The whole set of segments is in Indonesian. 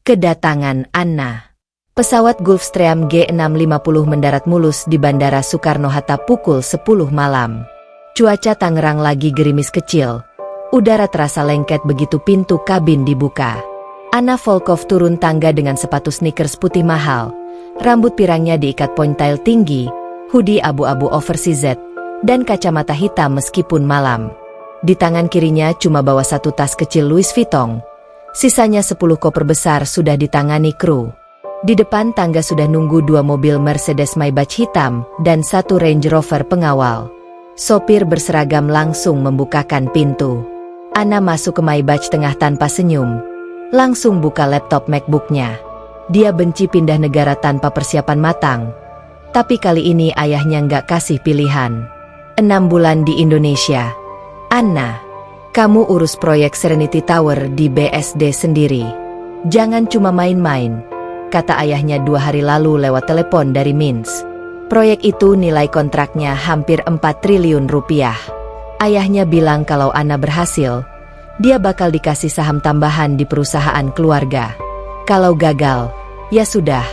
Kedatangan Anna. Pesawat Gulfstream G650 mendarat mulus di Bandara Soekarno-Hatta pukul 10 malam. Cuaca Tangerang lagi gerimis kecil. Udara terasa lengket begitu pintu kabin dibuka. Anna Volkov turun tangga dengan sepatu sneakers putih mahal. Rambut pirangnya diikat ponytail tinggi, hoodie abu-abu oversized, dan kacamata hitam meskipun malam. Di tangan kirinya cuma bawa satu tas kecil Louis Vuitton. Sisanya 10 koper besar sudah ditangani kru. Di depan tangga sudah nunggu 2 mobil Mercedes Maybach hitam dan 1 Range Rover pengawal. Sopir berseragam langsung membukakan pintu. Anna masuk ke Maybach tengah tanpa senyum. Langsung buka laptop MacBook-nya. Dia benci pindah negara tanpa persiapan matang. Tapi kali ini ayahnya nggak kasih pilihan. 6 bulan di Indonesia. Anna, kamu urus proyek Serenity Tower di BSD sendiri. Jangan cuma main-main, kata ayahnya 2 hari lalu lewat telepon dari Minsk. Proyek itu nilai kontraknya hampir 4 triliun rupiah. Ayahnya bilang kalau Anna berhasil, dia bakal dikasih saham tambahan di perusahaan keluarga. Kalau gagal, ya sudah,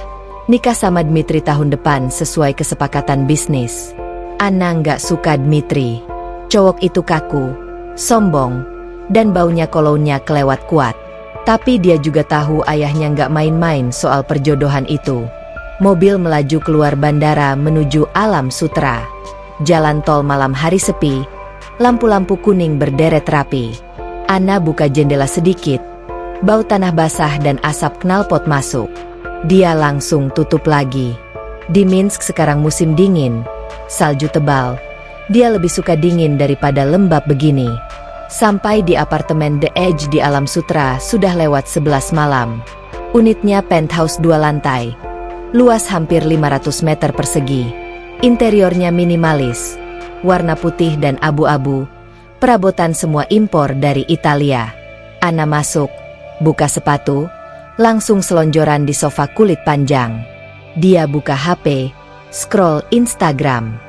nikah sama Dmitri tahun depan sesuai kesepakatan bisnis. Anna nggak suka Dmitri. Cowok itu kaku, sombong, dan baunya kolonnya kelewat kuat. Tapi dia juga tahu ayahnya nggak main-main soal perjodohan itu. Mobil melaju keluar bandara menuju Alam Sutera. Jalan tol malam hari sepi, lampu-lampu kuning berderet rapi. Anna buka jendela sedikit, bau tanah basah dan asap knalpot masuk. Dia langsung tutup lagi. Di Minsk sekarang musim dingin, salju tebal. Dia lebih suka dingin daripada lembab begini. Sampai di apartemen The Edge di Alam Sutera sudah lewat 11 malam. Unitnya penthouse 2 lantai. Luas hampir 500 meter persegi. Interiornya minimalis. Warna putih dan abu-abu. Perabotan semua impor dari Italia. Anna masuk, buka sepatu, langsung selonjoran di sofa kulit panjang. Dia buka HP, scroll Instagram.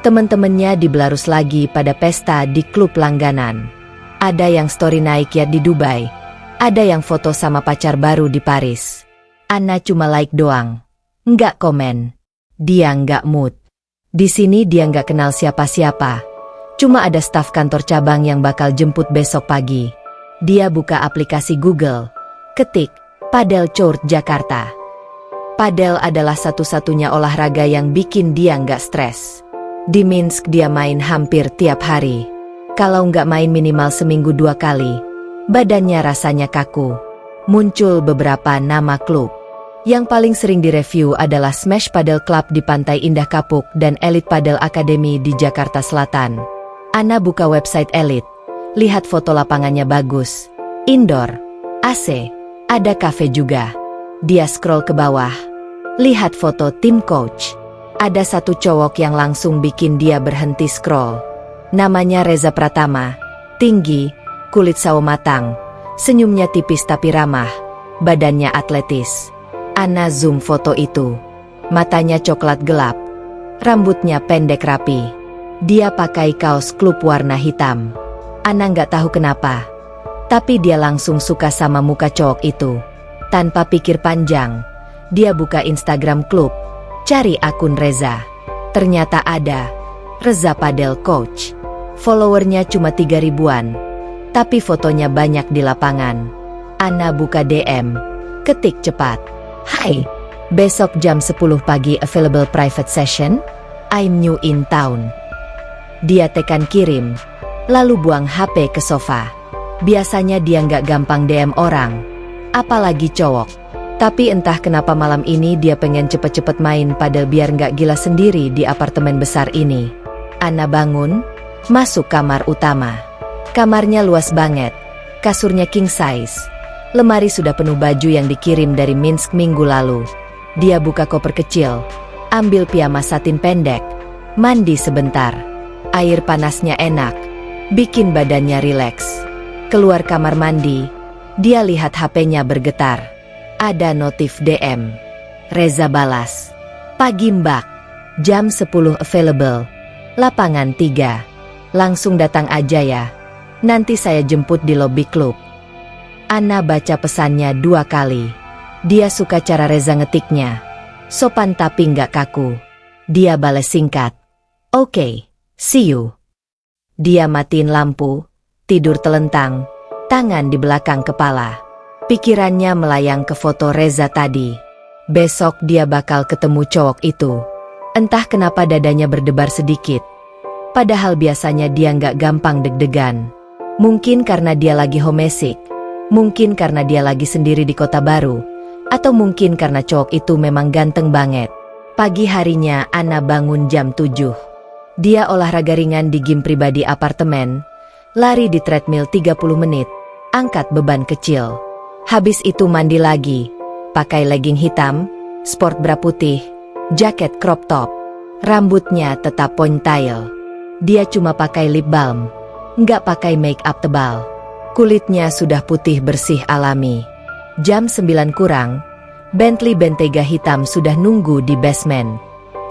Temen-temennya dibelarus lagi pada pesta di klub langganan. Ada yang story naik yacht di Dubai. Ada yang foto sama pacar baru di Paris. Anna cuma like doang. Nggak komen. Dia nggak mood. Di sini dia nggak kenal siapa-siapa. Cuma ada staf kantor cabang yang bakal jemput besok pagi. Dia buka aplikasi Google. Ketik, Padel Court Jakarta. Padel adalah satu-satunya olahraga yang bikin dia nggak stres. Di Minsk dia main hampir tiap hari. Kalau nggak main minimal seminggu 2 kali, badannya rasanya kaku. Muncul beberapa nama klub. Yang paling sering direview adalah Smash Padel Club di Pantai Indah Kapuk dan Elite Padel Academy di Jakarta Selatan. Anna buka website Elite. Lihat foto lapangannya bagus. Indoor, AC, ada cafe juga. Dia scroll ke bawah. Lihat foto tim coach. Ada satu cowok yang langsung bikin dia berhenti scroll. Namanya Reza Pratama. Tinggi, kulit sawo matang. Senyumnya tipis tapi ramah. Badannya atletis. Anna zoom foto itu. Matanya coklat gelap. Rambutnya pendek rapi. Dia pakai kaos klub warna hitam. Anna nggak tahu kenapa. Tapi dia langsung suka sama muka cowok itu. Tanpa pikir panjang, dia buka Instagram klub. Cari akun Reza. Ternyata ada. Reza Padel Coach. Followernya cuma 3 ribuan. Tapi fotonya banyak di lapangan. Anna buka DM. Ketik cepat. Hai. Besok jam 10 pagi available private session? I'm new in town. Dia tekan kirim. Lalu buang HP ke sofa. Biasanya dia nggak gampang DM orang. Apalagi cowok. Tapi entah kenapa malam ini dia pengen cepet-cepet main padel biar nggak gila sendiri di apartemen besar ini. Anna bangun, masuk kamar utama. Kamarnya luas banget, kasurnya king size. Lemari sudah penuh baju yang dikirim dari Minsk minggu lalu. Dia buka koper kecil, ambil piyama satin pendek, mandi sebentar. Air panasnya enak, bikin badannya rileks. Keluar kamar mandi, dia lihat HP-nya bergetar. Ada notif DM. Reza balas. Pagi Mbak. Jam 10 available. Lapangan 3. Langsung datang aja ya. Nanti saya jemput di lobi klub. Anna baca pesannya 2 kali. Dia suka cara Reza ngetiknya. Sopan tapi nggak kaku. Dia bales singkat. Oke, see you. Dia matiin lampu, tidur telentang, tangan di belakang kepala. Pikirannya melayang ke foto Reza tadi. Besok dia bakal ketemu cowok itu. Entah kenapa dadanya berdebar sedikit. Padahal biasanya dia nggak gampang deg-degan. Mungkin karena dia lagi homesick. Mungkin karena dia lagi sendiri di kota baru. Atau mungkin karena cowok itu memang ganteng banget. Pagi harinya Anna bangun jam 7. Dia olahraga ringan di gym pribadi apartemen. Lari di treadmill 30 menit. Angkat beban kecil. Habis itu mandi lagi. Pakai legging hitam, sport bra putih, jaket crop top. Rambutnya tetap ponytail. Dia cuma pakai lip balm. Nggak pakai make up tebal. Kulitnya sudah putih bersih alami. Jam 9 kurang, Bentley Bentayga hitam sudah nunggu di basement.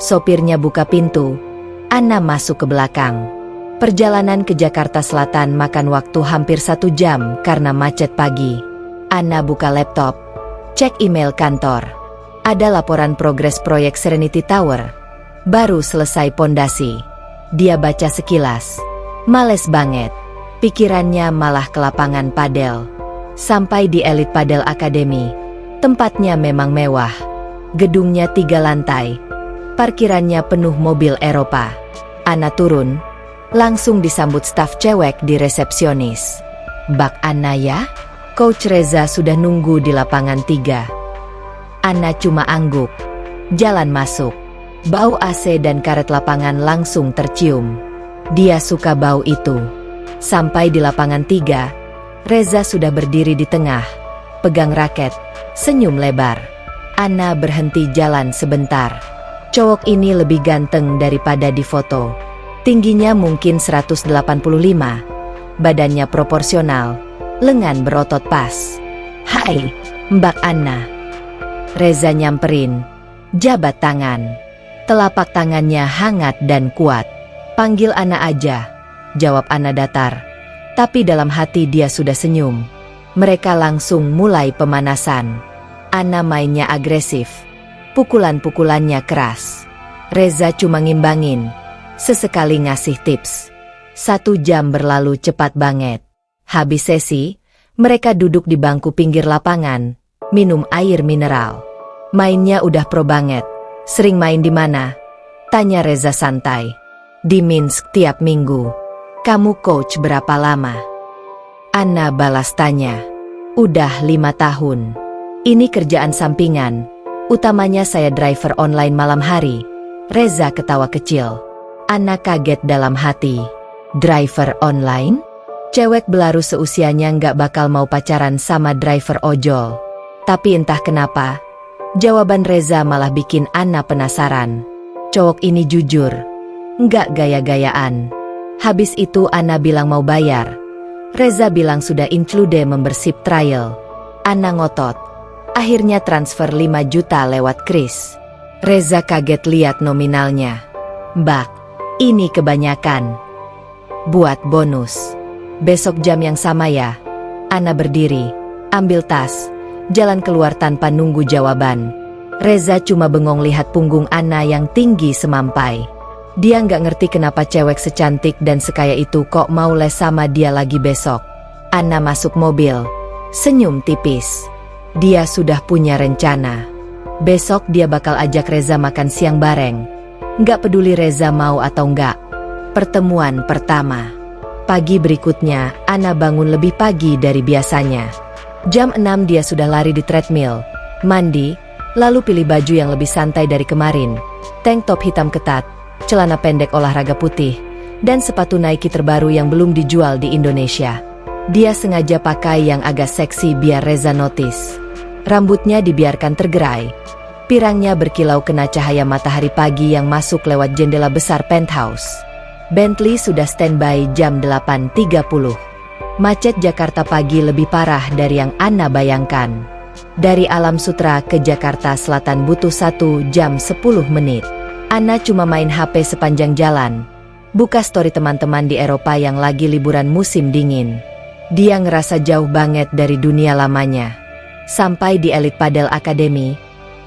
Sopirnya buka pintu. Anna masuk ke belakang. Perjalanan ke Jakarta Selatan makan waktu hampir 1 jam karena macet pagi. Anna buka laptop, cek email kantor. Ada laporan progres proyek Serenity Tower. Baru selesai pondasi. Dia baca sekilas. Males banget. Pikirannya malah ke lapangan padel. Sampai di Elite Padel Academy. Tempatnya memang mewah. Gedungnya 3 lantai. Parkirannya penuh mobil Eropa. Anna turun. Langsung disambut staf cewek di resepsionis. Bak Anna ya? Coach Reza sudah nunggu di lapangan 3. Anna cuma angguk. Jalan masuk. Bau AC dan karet lapangan langsung tercium. Dia suka bau itu. Sampai di lapangan 3, Reza sudah berdiri di tengah. Pegang raket, senyum lebar. Anna berhenti jalan sebentar. Cowok ini lebih ganteng daripada di foto. Tingginya mungkin 185. Badannya proporsional. Lengan berotot pas. Hai, Mbak Anna. Reza nyamperin. Jabat tangan. Telapak tangannya hangat dan kuat. Panggil Anna aja. Jawab Anna datar. Tapi dalam hati dia sudah senyum. Mereka langsung mulai pemanasan. Anna mainnya agresif. Pukulan-pukulannya keras. Reza cuma ngimbangin. Sesekali ngasih tips. 1 jam berlalu cepat banget. Habis sesi, mereka duduk di bangku pinggir lapangan, minum air mineral. Mainnya udah pro banget. Sering main di mana? Tanya Reza santai. Di Minsk tiap minggu. Kamu coach berapa lama? Anna balas tanya. Udah 5 tahun. Ini kerjaan sampingan. Utamanya saya driver online malam hari. Reza ketawa kecil. Anna kaget dalam hati. Driver online? Cewek belaru seusianya nggak bakal mau pacaran sama driver ojol. Tapi entah kenapa, jawaban Reza malah bikin Anna penasaran. Cowok ini jujur, nggak gaya-gayaan. Habis itu Anna bilang mau bayar. Reza bilang sudah include membership trial. Anna ngotot. Akhirnya transfer 5 juta lewat kris. Reza kaget lihat nominalnya. Mbak, ini kebanyakan. Buat bonus. Besok jam yang sama ya. Anna berdiri, ambil tas, jalan keluar tanpa nunggu jawaban. Reza cuma bengong lihat punggung Anna yang tinggi semampai. Dia nggak ngerti kenapa cewek secantik dan sekaya itu kok mau les sama dia lagi besok. Anna masuk mobil, senyum tipis. Dia sudah punya rencana. Besok dia bakal ajak Reza makan siang bareng. Nggak peduli Reza mau atau nggak. Pertemuan pertama. Pagi berikutnya, Anna bangun lebih pagi dari biasanya. Jam 6 dia sudah lari di treadmill, mandi, lalu pilih baju yang lebih santai dari kemarin. Tank top hitam ketat, celana pendek olahraga putih, dan sepatu Nike terbaru yang belum dijual di Indonesia. Dia sengaja pakai yang agak seksi biar Reza notice. Rambutnya dibiarkan tergerai. Pirangnya berkilau kena cahaya matahari pagi yang masuk lewat jendela besar penthouse. Bentley sudah standby jam 8.30. Macet Jakarta pagi lebih parah dari yang Anna bayangkan. Dari Alam Sutra ke Jakarta Selatan butuh 1 jam 10 menit. Anna cuma main HP sepanjang jalan. Buka story teman-teman di Eropa yang lagi liburan musim dingin. Dia ngerasa jauh banget dari dunia lamanya. Sampai di Elite Padel Academy,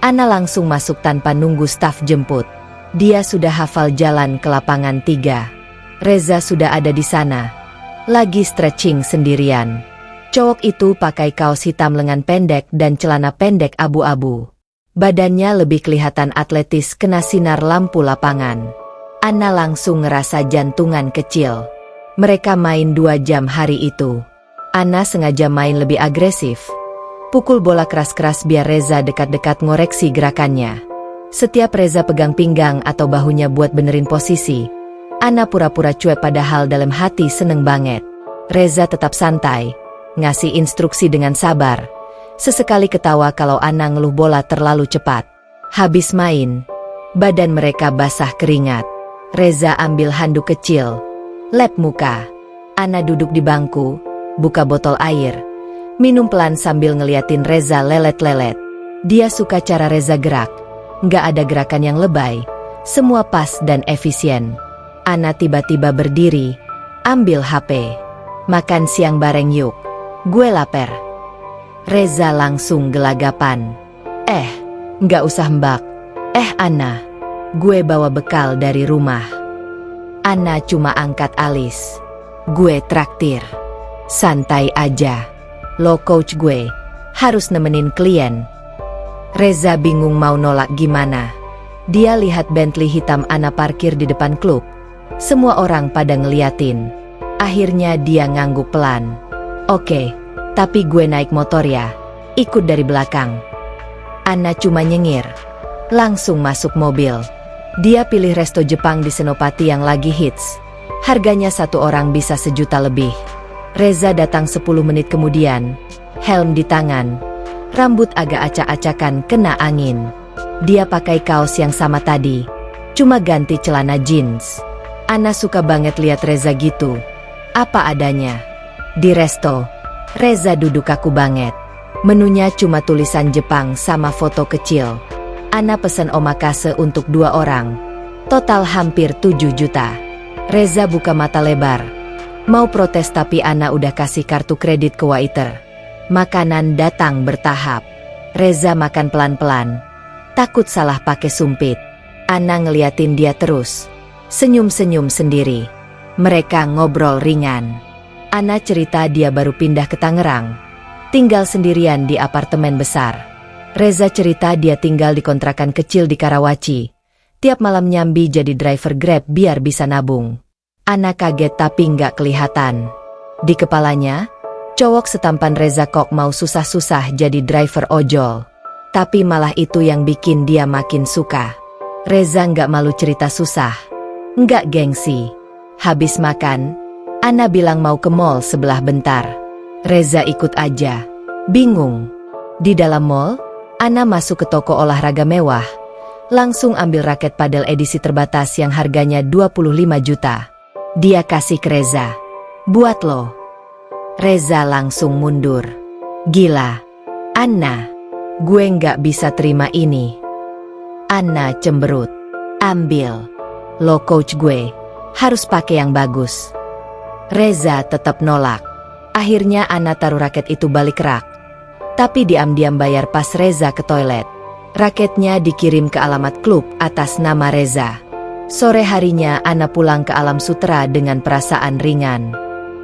Anna langsung masuk tanpa nunggu staf jemput. Dia sudah hafal jalan ke lapangan 3. Reza sudah ada di sana, lagi stretching sendirian. Cowok itu pakai kaos hitam lengan pendek dan celana pendek abu-abu. Badannya lebih kelihatan atletis kena sinar lampu lapangan. Anna langsung ngerasa jantungan kecil. Mereka main 2 jam hari itu. Anna sengaja main lebih agresif. Pukul bola keras-keras biar Reza dekat-dekat ngoreksi gerakannya. Setiap Reza pegang pinggang atau bahunya buat benerin posisi, Anna pura-pura cuek padahal dalam hati seneng banget. Reza tetap santai, ngasih instruksi dengan sabar. Sesekali ketawa kalau Anna ngeluh bola terlalu cepat. Habis main, badan mereka basah keringat. Reza ambil handuk kecil, lap muka. Anna duduk di bangku, buka botol air, minum pelan sambil ngeliatin Reza lelet-lelet. Dia suka cara Reza gerak. Nggak ada gerakan yang lebay. Semua pas dan efisien. Anna tiba-tiba berdiri, ambil HP. Makan siang bareng yuk. Gue lapar. Reza langsung gelagapan. Nggak usah mbak. Anna, gue bawa bekal dari rumah. Anna cuma angkat alis. Gue traktir. Santai aja. Lo coach gue, harus nemenin klien. Reza bingung mau nolak gimana. Dia lihat Bentley hitam Anna parkir di depan klub. Semua orang pada ngeliatin. Akhirnya dia ngangguk pelan. Oke, tapi gue naik motor ya. Ikut dari belakang. Anna cuma nyengir. Langsung masuk mobil. Dia pilih resto Jepang di Senopati yang lagi hits. Harganya 1 orang bisa 1 juta lebih. Reza datang 10 menit kemudian. Helm di tangan. Rambut agak acak-acakan kena angin. Dia pakai kaos yang sama tadi. Cuma ganti celana jeans. Anna suka banget lihat Reza gitu. Apa adanya. Di resto, Reza duduk kaku banget. Menunya cuma tulisan Jepang sama foto kecil. Anna pesen omakase untuk 2 orang. Total hampir 7 juta. Reza buka mata lebar. Mau protes tapi Anna udah kasih kartu kredit ke waiter. Makanan datang bertahap. Reza makan pelan-pelan. Takut salah pakai sumpit. Anna ngeliatin dia terus. Senyum-senyum sendiri. Mereka ngobrol ringan. Anna cerita dia baru pindah ke Tangerang. Tinggal sendirian di apartemen besar. Reza cerita dia tinggal di kontrakan kecil di Karawaci. Tiap malam nyambi jadi driver Grab biar bisa nabung. Anna kaget tapi nggak kelihatan. Di kepalanya, cowok setampan Reza kok mau susah-susah jadi driver ojol. Tapi malah itu yang bikin dia makin suka. Reza nggak malu cerita susah. Nggak gengsi. Habis makan, Anna bilang mau ke mall sebelah bentar. Reza ikut aja. Bingung. Di dalam mall, Anna masuk ke toko olahraga mewah. Langsung ambil raket padel edisi terbatas yang harganya 25 juta. Dia kasih ke Reza. Buat lo. Reza langsung mundur. Gila. Anna. Gue nggak bisa terima ini. Anna cemberut. Ambil. Lo coach gue. Harus pakai yang bagus. Reza tetap nolak. Akhirnya Anna taruh raket itu balik rak. Tapi diam-diam bayar pas Reza ke toilet. Raketnya dikirim ke alamat klub atas nama Reza. Sore harinya Anna pulang ke alam sutera dengan perasaan ringan.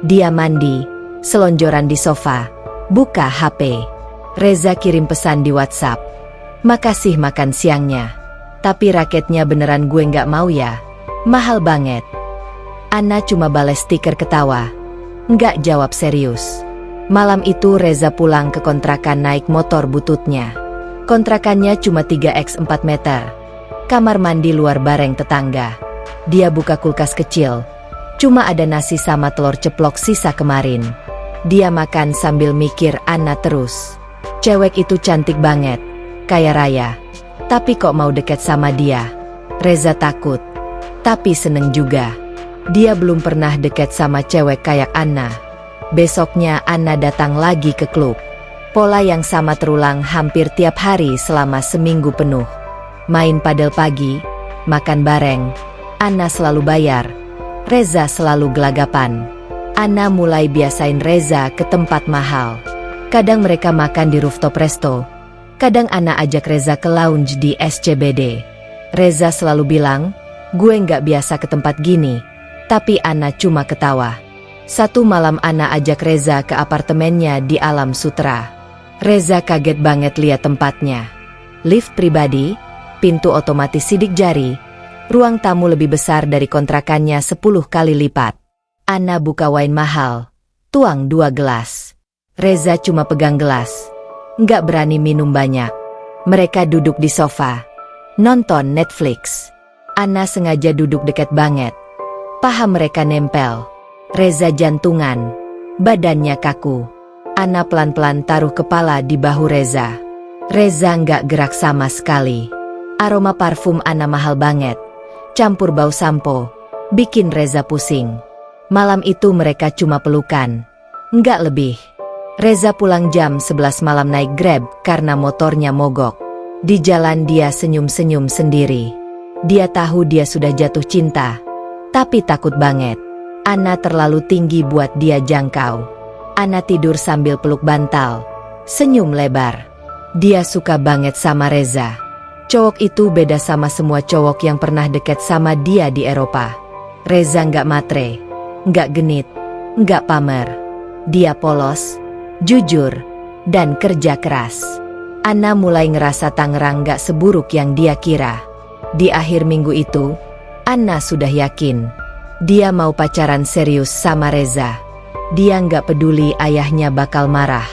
Dia mandi, selonjoran di sofa, buka HP. Reza kirim pesan di WhatsApp. Makasih makan siangnya. Tapi raketnya beneran gue nggak mau ya. Mahal banget. Anna cuma bales stiker ketawa. Nggak jawab serius. Malam itu Reza pulang ke kontrakan naik motor bututnya. Kontrakannya cuma 3x4 meter. Kamar mandi luar bareng tetangga. Dia buka kulkas kecil. Cuma ada nasi sama telur ceplok sisa kemarin. Dia makan sambil mikir Anna terus. Cewek itu cantik banget. Kaya raya. Tapi kok mau deket sama dia? Reza takut. Tapi seneng juga. Dia belum pernah deket sama cewek kayak Anna. Besoknya Anna datang lagi ke klub. Pola yang sama terulang hampir tiap hari selama seminggu penuh. Main padel pagi, makan bareng. Anna selalu bayar. Reza selalu gelagapan. Anna mulai biasain Reza ke tempat mahal. Kadang mereka makan di rooftop resto. Kadang Anna ajak Reza ke lounge di SCBD. Reza selalu bilang, gue nggak biasa ke tempat gini. Tapi Anna cuma ketawa. Satu malam Anna ajak Reza ke apartemennya di Alam Sutera. Reza kaget banget lihat tempatnya. Lift pribadi, pintu otomatis sidik jari, ruang tamu lebih besar dari kontrakannya 10 kali lipat. Anna buka wine mahal, tuang 2 gelas. Reza cuma pegang gelas, nggak berani minum banyak. Mereka duduk di sofa, nonton Netflix. Anna sengaja duduk dekat banget. Paha mereka nempel. Reza jantungan, badannya kaku. Anna pelan-pelan taruh kepala di bahu Reza. Reza nggak gerak sama sekali. Aroma parfum Anna mahal banget. Campur bau sampo, bikin Reza pusing. Malam itu mereka cuma pelukan, nggak lebih. Reza pulang jam 11 malam naik Grab karena motornya mogok. Di jalan dia senyum-senyum sendiri. Dia tahu dia sudah jatuh cinta, tapi takut banget. Anna terlalu tinggi buat dia jangkau. Anna tidur sambil peluk bantal, senyum lebar. Dia suka banget sama Reza. Cowok itu beda sama semua cowok yang pernah deket sama dia di Eropa. Reza nggak matre, nggak genit, nggak pamer. Dia polos, jujur, dan kerja keras. Anna mulai ngerasa Tangerang gak seburuk yang dia kira. Di akhir minggu itu, Anna sudah yakin. Dia mau pacaran serius sama Reza. Dia gak peduli ayahnya bakal marah.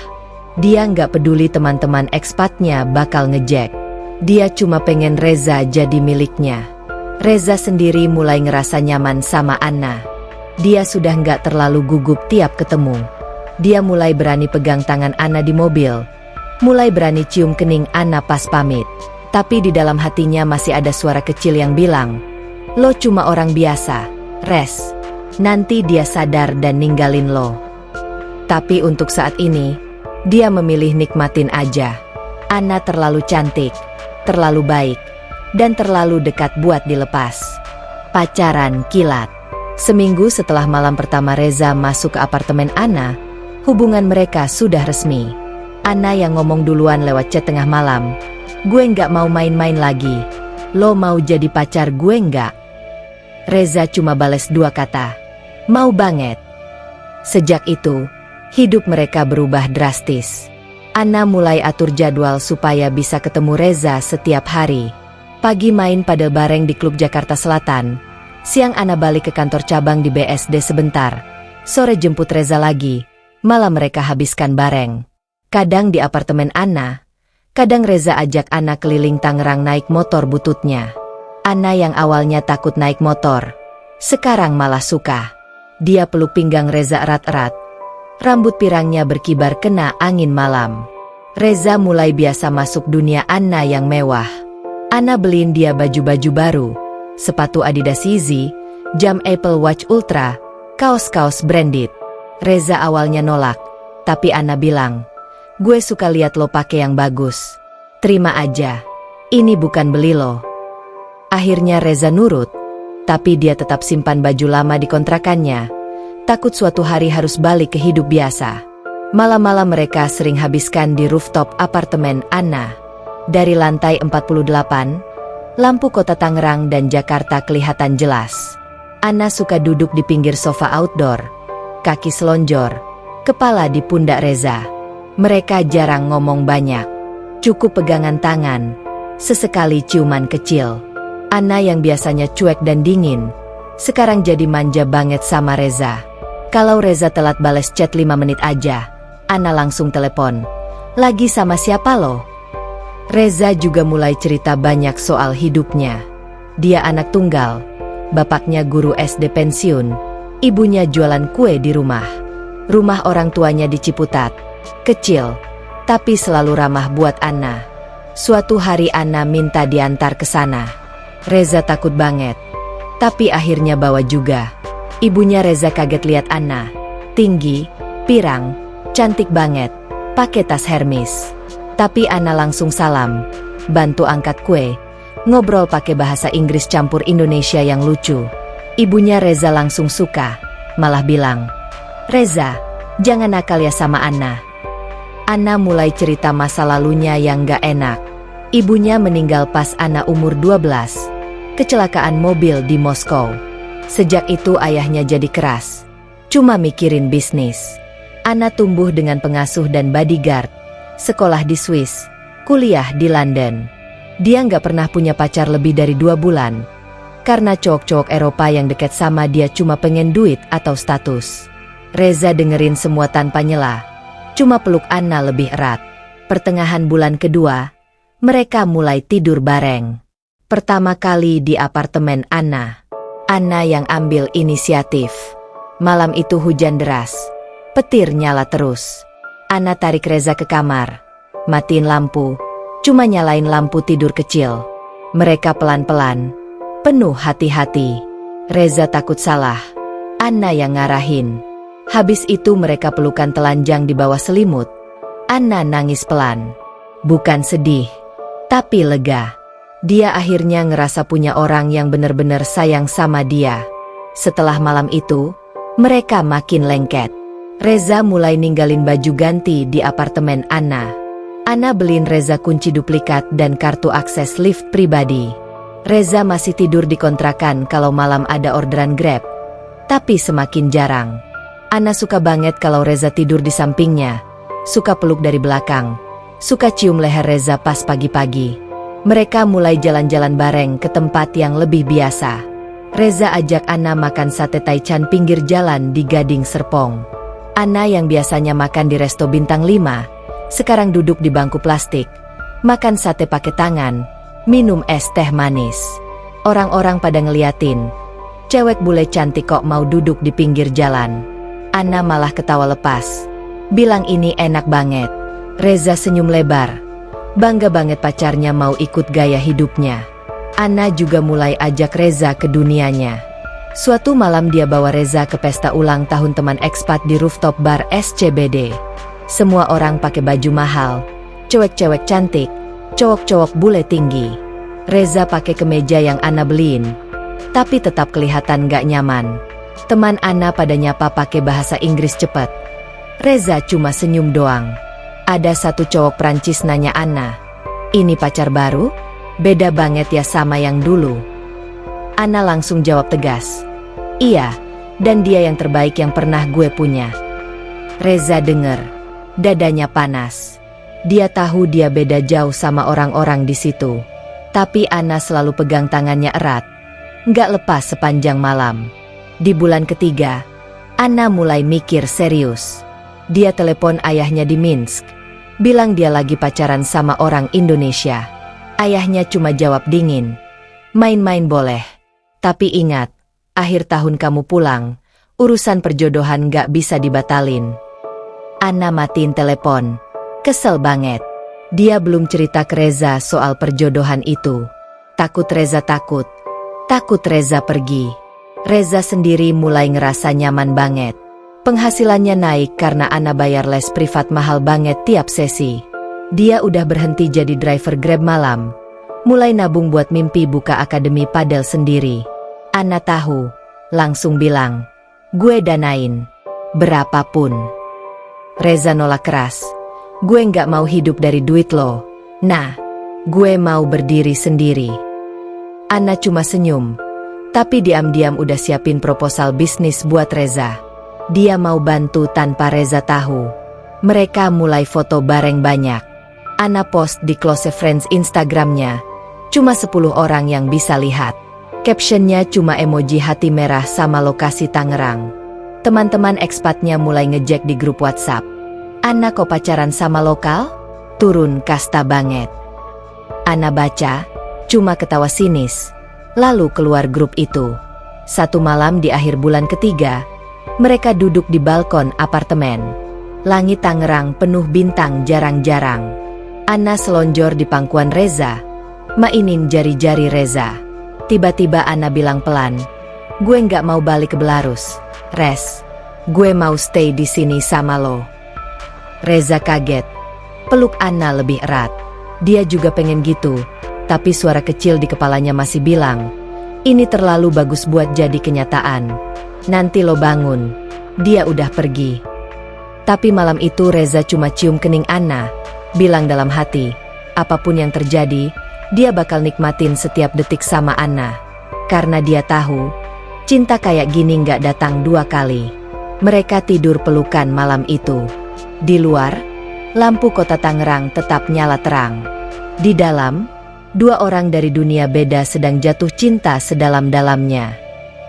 Dia gak peduli teman-teman ekspatnya bakal ngejek. Dia cuma pengen Reza jadi miliknya. Reza sendiri mulai ngerasa nyaman sama Anna. Dia sudah gak terlalu gugup tiap ketemu. Dia mulai berani pegang tangan Anna di mobil. Mulai berani cium kening Anna pas pamit. Tapi di dalam hatinya masih ada suara kecil yang bilang, lo cuma orang biasa, Res. Nanti dia sadar dan ninggalin lo. Tapi untuk saat ini, dia memilih nikmatin aja. Anna terlalu cantik, terlalu baik, dan terlalu dekat buat dilepas. Pacaran kilat. Seminggu setelah malam pertama Reza masuk ke apartemen Anna, hubungan mereka sudah resmi. Anna yang ngomong duluan lewat chat tengah malam. Gue nggak mau main-main lagi. Lo mau jadi pacar gue nggak? Reza cuma bales 2 kata. Mau banget. Sejak itu, hidup mereka berubah drastis. Anna mulai atur jadwal supaya bisa ketemu Reza setiap hari. Pagi main padel bareng di klub Jakarta Selatan. Siang Anna balik ke kantor cabang di BSD sebentar. Sore jemput Reza lagi. Malam mereka habiskan bareng. Kadang di apartemen Anna, kadang Reza ajak Anna keliling Tangerang naik motor bututnya. Anna yang awalnya takut naik motor, sekarang malah suka. Dia peluk pinggang Reza erat-erat. Rambut pirangnya berkibar kena angin malam. Reza mulai biasa masuk dunia Anna yang mewah. Anna beliin dia baju-baju baru, sepatu Adidas Yeezy, jam Apple Watch Ultra, kaos-kaos branded. Reza awalnya nolak, tapi Anna bilang, gue suka lihat lo pakai yang bagus. Terima aja, ini bukan beli lo. Akhirnya Reza nurut, tapi dia tetap simpan baju lama di kontrakannya. Takut suatu hari harus balik ke hidup biasa. Malam-malam mereka sering habiskan di rooftop apartemen Anna. Dari lantai 48, lampu kota Tangerang dan Jakarta kelihatan jelas. Anna suka duduk di pinggir sofa outdoor. Kaki selonjor, kepala di pundak Reza. Mereka jarang ngomong banyak. Cukup pegangan tangan, sesekali ciuman kecil. Anna yang biasanya cuek dan dingin, sekarang jadi manja banget sama Reza. Kalau Reza telat bales chat 5 menit aja, Anna langsung telepon. Lagi sama siapa lo? Reza juga mulai cerita banyak soal hidupnya. Dia anak tunggal, bapaknya guru SD pensiun. Ibunya jualan kue di rumah. Rumah orang tuanya di Ciputat. Kecil, tapi selalu ramah buat Anna. Suatu hari Anna minta diantar ke sana. Reza takut banget, tapi akhirnya bawa juga. Ibunya Reza kaget lihat Anna. Tinggi, pirang, cantik banget, pakai tas Hermes. Tapi Anna langsung salam, bantu angkat kue, ngobrol pakai bahasa Inggris campur Indonesia yang lucu. Ibunya Reza langsung suka, malah bilang, Reza, jangan nakal ya sama Anna. Anna mulai cerita masa lalunya yang gak enak. Ibunya meninggal pas Anna umur 12. Kecelakaan mobil di Moskow. Sejak itu ayahnya jadi keras. Cuma mikirin bisnis. Anna tumbuh dengan pengasuh dan bodyguard. Sekolah di Swiss. Kuliah di London. Dia nggak pernah punya pacar lebih dari 2 bulan. Karena cowok-cowok Eropa yang deket sama dia cuma pengen duit atau status. Reza dengerin semua tanpa nyela. Cuma peluk Anna lebih erat. Pertengahan bulan kedua, mereka mulai tidur bareng. Pertama kali di apartemen Anna. Anna yang ambil inisiatif. Malam itu hujan deras. Petir nyala terus. Anna tarik Reza ke kamar. Matiin lampu. Cuma nyalain lampu tidur kecil. Mereka pelan-pelan. Penuh hati-hati. Reza takut salah. Anna yang ngarahin. Habis itu mereka pelukan telanjang di bawah selimut. Anna nangis pelan. Bukan sedih, tapi lega. Dia akhirnya ngerasa punya orang yang benar-benar sayang sama dia. Setelah malam itu, mereka makin lengket. Reza mulai ninggalin baju ganti di apartemen Anna. Anna beliin Reza kunci duplikat dan kartu akses lift pribadi. Reza masih tidur di kontrakan kalau malam ada orderan Grab. Tapi semakin jarang. Anna suka banget kalau Reza tidur di sampingnya. Suka peluk dari belakang. Suka cium leher Reza pas pagi-pagi. Mereka mulai jalan-jalan bareng ke tempat yang lebih biasa. Reza ajak Anna makan sate taichan pinggir jalan di Gading Serpong. Anna yang biasanya makan di resto bintang 5, sekarang duduk di bangku plastik. Makan sate pakai tangan, minum es teh manis. Orang-orang pada ngeliatin. Cewek bule cantik kok mau duduk di pinggir jalan. Anna malah ketawa lepas. Bilang ini enak banget. Reza senyum lebar. Bangga banget pacarnya mau ikut gaya hidupnya. Anna juga mulai ajak Reza ke dunianya. Suatu malam dia bawa Reza ke pesta ulang tahun teman ekspat di rooftop bar SCBD. Semua orang pakai baju mahal. Cewek-cewek cantik. Cowok-cowok bule tinggi. Reza pakai kemeja yang Anna beliin. Tapi tetap kelihatan gak nyaman. Teman Anna pada nyapa pakai bahasa Inggris cepat. Reza cuma senyum doang. Ada satu cowok Prancis nanya Anna, "Ini pacar baru? Beda banget ya sama yang dulu." Anna langsung jawab tegas, "Iya, dan dia yang terbaik yang pernah gue punya." Reza denger, dadanya panas. Dia tahu dia beda jauh sama orang-orang di situ. Tapi Anna selalu pegang tangannya erat. Nggak lepas sepanjang malam. Di bulan ketiga, Anna mulai mikir serius. Dia telepon ayahnya di Minsk. Bilang dia lagi pacaran sama orang Indonesia. Ayahnya cuma jawab dingin, "Main-main boleh. Tapi ingat, akhir tahun kamu pulang, urusan perjodohan gak bisa dibatalin." Anna matiin telepon. Kesel banget. Dia belum cerita ke Reza soal perjodohan itu. Takut Reza takut. Takut Reza pergi. Reza sendiri mulai ngerasa nyaman banget. Penghasilannya naik karena Anna bayar les privat mahal banget tiap sesi. Dia udah berhenti jadi driver Grab malam. Mulai nabung buat mimpi buka akademi padel sendiri. Anna tahu, langsung bilang, "Gue danain. Berapapun." Reza nolak keras. "Gue nggak mau hidup dari duit lo. Nah, gue mau berdiri sendiri." Anna cuma senyum. Tapi diam-diam udah siapin proposal bisnis buat Reza. Dia mau bantu tanpa Reza tahu. Mereka mulai foto bareng banyak. Anna post di close friends Instagramnya. Cuma 10 orang yang bisa lihat. Captionnya cuma emoji hati merah sama lokasi Tangerang. Teman-teman ekspatnya mulai ngejek di grup WhatsApp. "Anna kok pacaran sama lokal? Turun kasta banget." Anna baca, cuma ketawa sinis. Lalu keluar grup itu. Satu malam di akhir bulan ketiga, mereka duduk di balkon apartemen. Langit Tangerang penuh bintang jarang-jarang. Anna selonjor di pangkuan Reza, mainin jari-jari Reza. Tiba-tiba Anna bilang pelan, "Gue nggak mau balik ke Belarus, Res. Gue mau stay di sini sama lo." Reza kaget. Peluk Anna lebih erat. Dia juga pengen gitu, tapi suara kecil di kepalanya masih bilang, "Ini terlalu bagus buat jadi kenyataan. Nanti lo bangun, dia udah pergi." Tapi malam itu Reza cuma cium kening Anna, bilang dalam hati, apapun yang terjadi, dia bakal nikmatin setiap detik sama Anna. Karena dia tahu, cinta kayak gini nggak datang 2 kali. Mereka tidur pelukan malam itu. Di luar, lampu kota Tangerang tetap nyala terang. Di dalam, 2 orang dari dunia beda sedang jatuh cinta sedalam-dalamnya.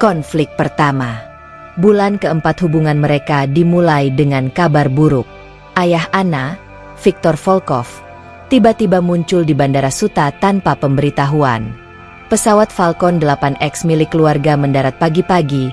Konflik pertama. Bulan keempat hubungan mereka dimulai dengan kabar buruk. Ayah Anna, Viktor Volkov, tiba-tiba muncul di Bandara Suta tanpa pemberitahuan. Pesawat Falcon 8X milik keluarga mendarat pagi-pagi,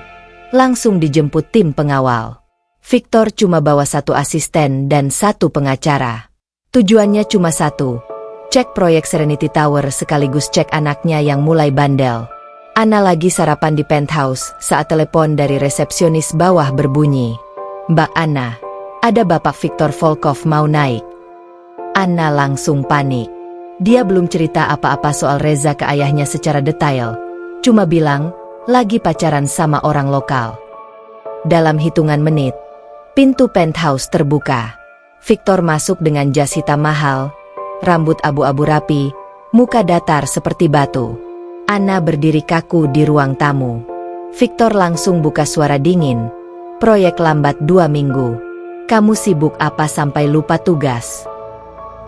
langsung dijemput tim pengawal. Viktor cuma bawa 1 asisten dan 1 pengacara. Tujuannya cuma 1, cek proyek Serenity Tower sekaligus cek anaknya yang mulai bandel. Anna lagi sarapan di penthouse saat telepon dari resepsionis bawah berbunyi. "Mbak Anna, ada Bapak Viktor Volkov mau naik." Anna langsung panik. Dia belum cerita apa-apa soal Reza ke ayahnya secara detail. Cuma bilang, lagi pacaran sama orang lokal. Dalam hitungan menit, pintu penthouse terbuka. Viktor masuk dengan jas hitam mahal, rambut abu-abu rapi, muka datar seperti batu. Anna berdiri kaku di ruang tamu. Viktor langsung buka suara dingin. "Proyek lambat 2 minggu. Kamu sibuk apa sampai lupa tugas?"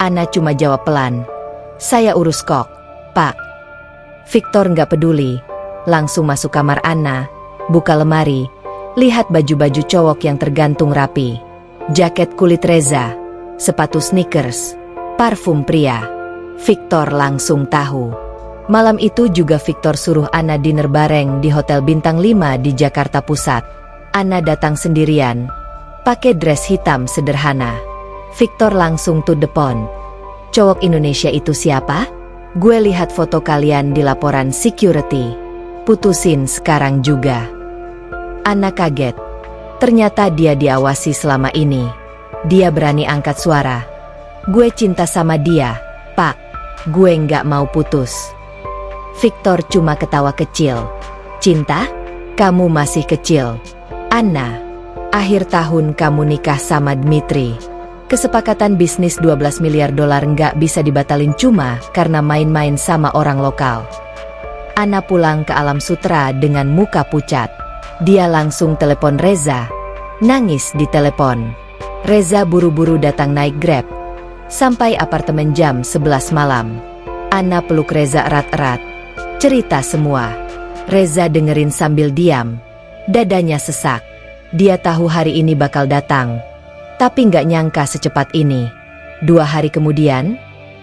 Anna cuma jawab pelan, "Saya urus kok, Pak." Viktor nggak peduli. Langsung masuk kamar Anna, buka lemari, lihat baju-baju cowok yang tergantung rapi. Jaket kulit Reza, sepatu sneakers, parfum pria. Viktor langsung tahu. Malam itu juga Viktor suruh Anna dinner bareng di Hotel Bintang 5 di Jakarta Pusat. Anna datang sendirian, pakai dress hitam sederhana. Viktor langsung to the point. "Cowok Indonesia itu siapa? Gue lihat foto kalian di laporan security. Putusin sekarang juga." Anna kaget. Ternyata dia diawasi selama ini. Dia berani angkat suara. "Gue cinta sama dia, Pak. Gue nggak mau putus." Viktor cuma ketawa kecil. "Cinta? Kamu masih kecil. Anna, akhir tahun kamu nikah sama Dmitri. Kesepakatan bisnis $12 miliar nggak bisa dibatalin cuma karena main-main sama orang lokal." Anna pulang ke Alam Sutera dengan muka pucat. Dia langsung telepon Reza. Nangis di telepon. Reza buru-buru datang naik Grab. Sampai apartemen jam 11 malam. Anna peluk Reza erat-erat. Cerita semua. Reza dengerin sambil diam. Dadanya sesak. Dia tahu hari ini bakal datang. Tapi nggak nyangka secepat ini. 2 hari kemudian,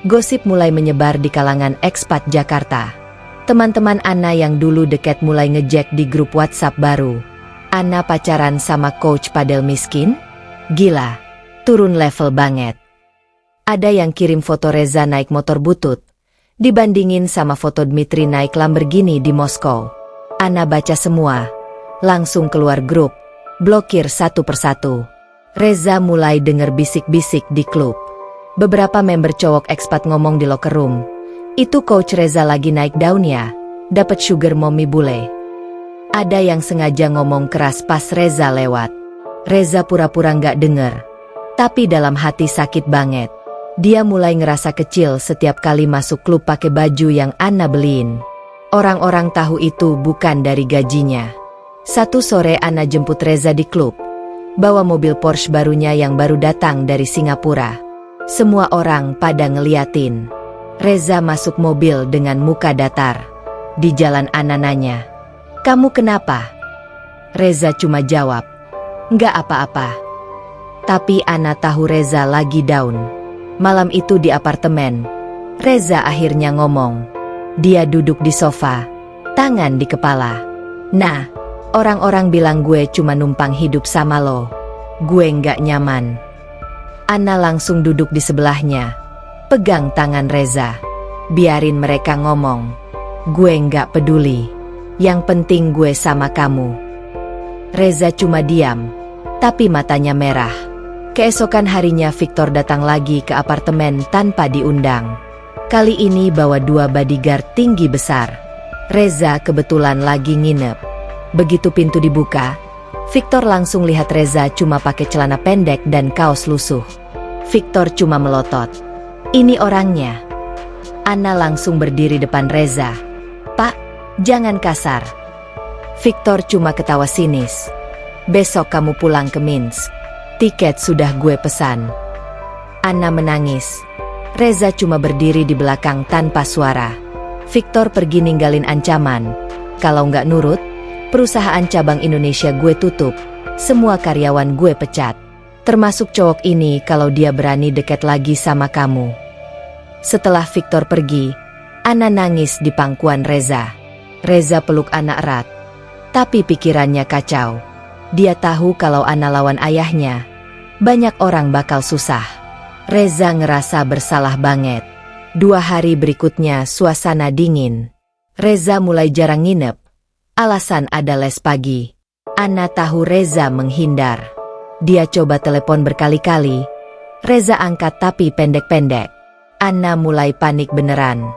gosip mulai menyebar di kalangan ekspat Jakarta. Teman-teman Anna yang dulu deket mulai ngejek di grup WhatsApp baru. "Anna pacaran sama coach padel miskin? Gila, turun level banget." Ada yang kirim foto Reza naik motor butut, dibandingin sama foto Dmitri naik Lamborghini di Moskow. Anna baca semua, langsung keluar grup, blokir satu persatu. Reza mulai denger bisik-bisik di klub. Beberapa member cowok ekspat ngomong di locker room, "Itu coach Reza lagi naik daunnya, dapet sugar mommy bule." Ada yang sengaja ngomong keras pas Reza lewat. Reza pura-pura nggak denger, tapi dalam hati sakit banget. Dia mulai ngerasa kecil setiap kali masuk klub pakai baju yang Anna beliin. Orang-orang tahu itu bukan dari gajinya. Satu sore Anna jemput Reza di klub, bawa mobil Porsche barunya yang baru datang dari Singapura. Semua orang pada ngeliatin. Reza masuk mobil dengan muka datar. Di jalan Anna nanya, "Kamu kenapa?" Reza cuma jawab, "Nggak apa-apa." Tapi Anna tahu Reza lagi down. Malam itu di apartemen, Reza akhirnya ngomong. Dia duduk di sofa, tangan di kepala. "Nah, orang-orang bilang gue cuma numpang hidup sama lo. Gue nggak nyaman." Anna langsung duduk di sebelahnya, pegang tangan Reza. "Biarin mereka ngomong. Gue nggak peduli. Yang penting gue sama kamu." Reza cuma diam, tapi matanya merah. Keesokan harinya Viktor datang lagi ke apartemen tanpa diundang. Kali ini bawa 2 bodyguard tinggi besar. Reza kebetulan lagi nginep. Begitu pintu dibuka, Victor langsung lihat Reza cuma pakai celana pendek dan kaos lusuh. Victor cuma melotot. Ini orangnya. Anna langsung berdiri depan Reza. Pak, jangan kasar. Victor cuma ketawa sinis. Besok kamu pulang ke Minsk. Tiket sudah gue pesan. Anna menangis. Reza cuma berdiri di belakang tanpa suara. Victor pergi ninggalin ancaman. Kalau nggak nurut, perusahaan cabang Indonesia gue tutup. Semua karyawan gue pecat. Termasuk cowok ini kalau dia berani deket lagi sama kamu. Setelah Victor pergi, Anna nangis di pangkuan Reza. Reza peluk Anna erat. Tapi pikirannya kacau. Dia tahu kalau Anna lawan ayahnya, banyak orang bakal susah. Reza ngerasa bersalah banget. 2 hari berikutnya suasana dingin. Reza mulai jarang nginep. Alasan ada les pagi. Anna tahu Reza menghindar. Dia coba telepon berkali-kali. Reza angkat tapi pendek-pendek. Anna mulai panik beneran.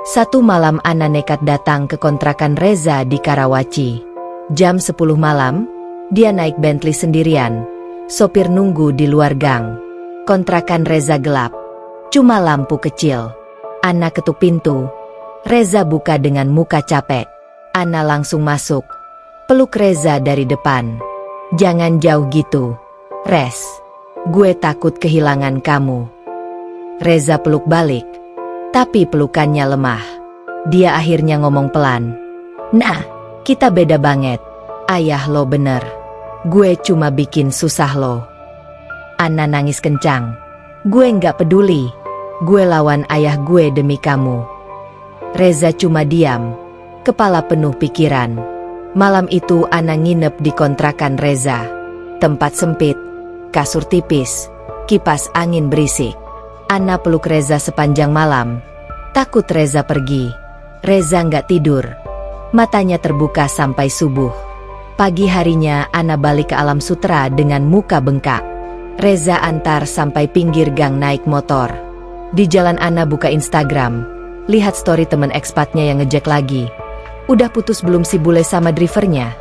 Satu malam Anna nekat datang ke kontrakan Reza di Karawaci. Jam 10 malam, dia naik Bentley sendirian. Sopir nunggu di luar gang. Kontrakan Reza gelap. Cuma lampu kecil. Anna ketuk pintu. Reza buka dengan muka capek. Anna langsung masuk. Peluk Reza dari depan. Jangan jauh gitu. Res. Gue takut kehilangan kamu. Reza peluk balik. Tapi pelukannya lemah. Dia akhirnya ngomong pelan. Nah, kita beda banget. Ayah lo bener. Gue cuma bikin susah lo. Anna nangis kencang. Gue nggak peduli. Gue lawan ayah gue demi kamu. Reza cuma diam. Kepala penuh pikiran. Malam itu Anna nginep di kontrakan Reza. Tempat sempit. Kasur tipis. Kipas angin berisik. Anna peluk Reza sepanjang malam. Takut Reza pergi. Reza nggak tidur. Matanya terbuka sampai subuh. Pagi harinya Anna balik ke Alam Sutera dengan muka bengkak. Reza antar sampai pinggir gang naik motor. Di jalan Anna buka Instagram. Lihat story temen ekspatnya yang ngejek lagi. Udah putus belum si bule sama drivernya?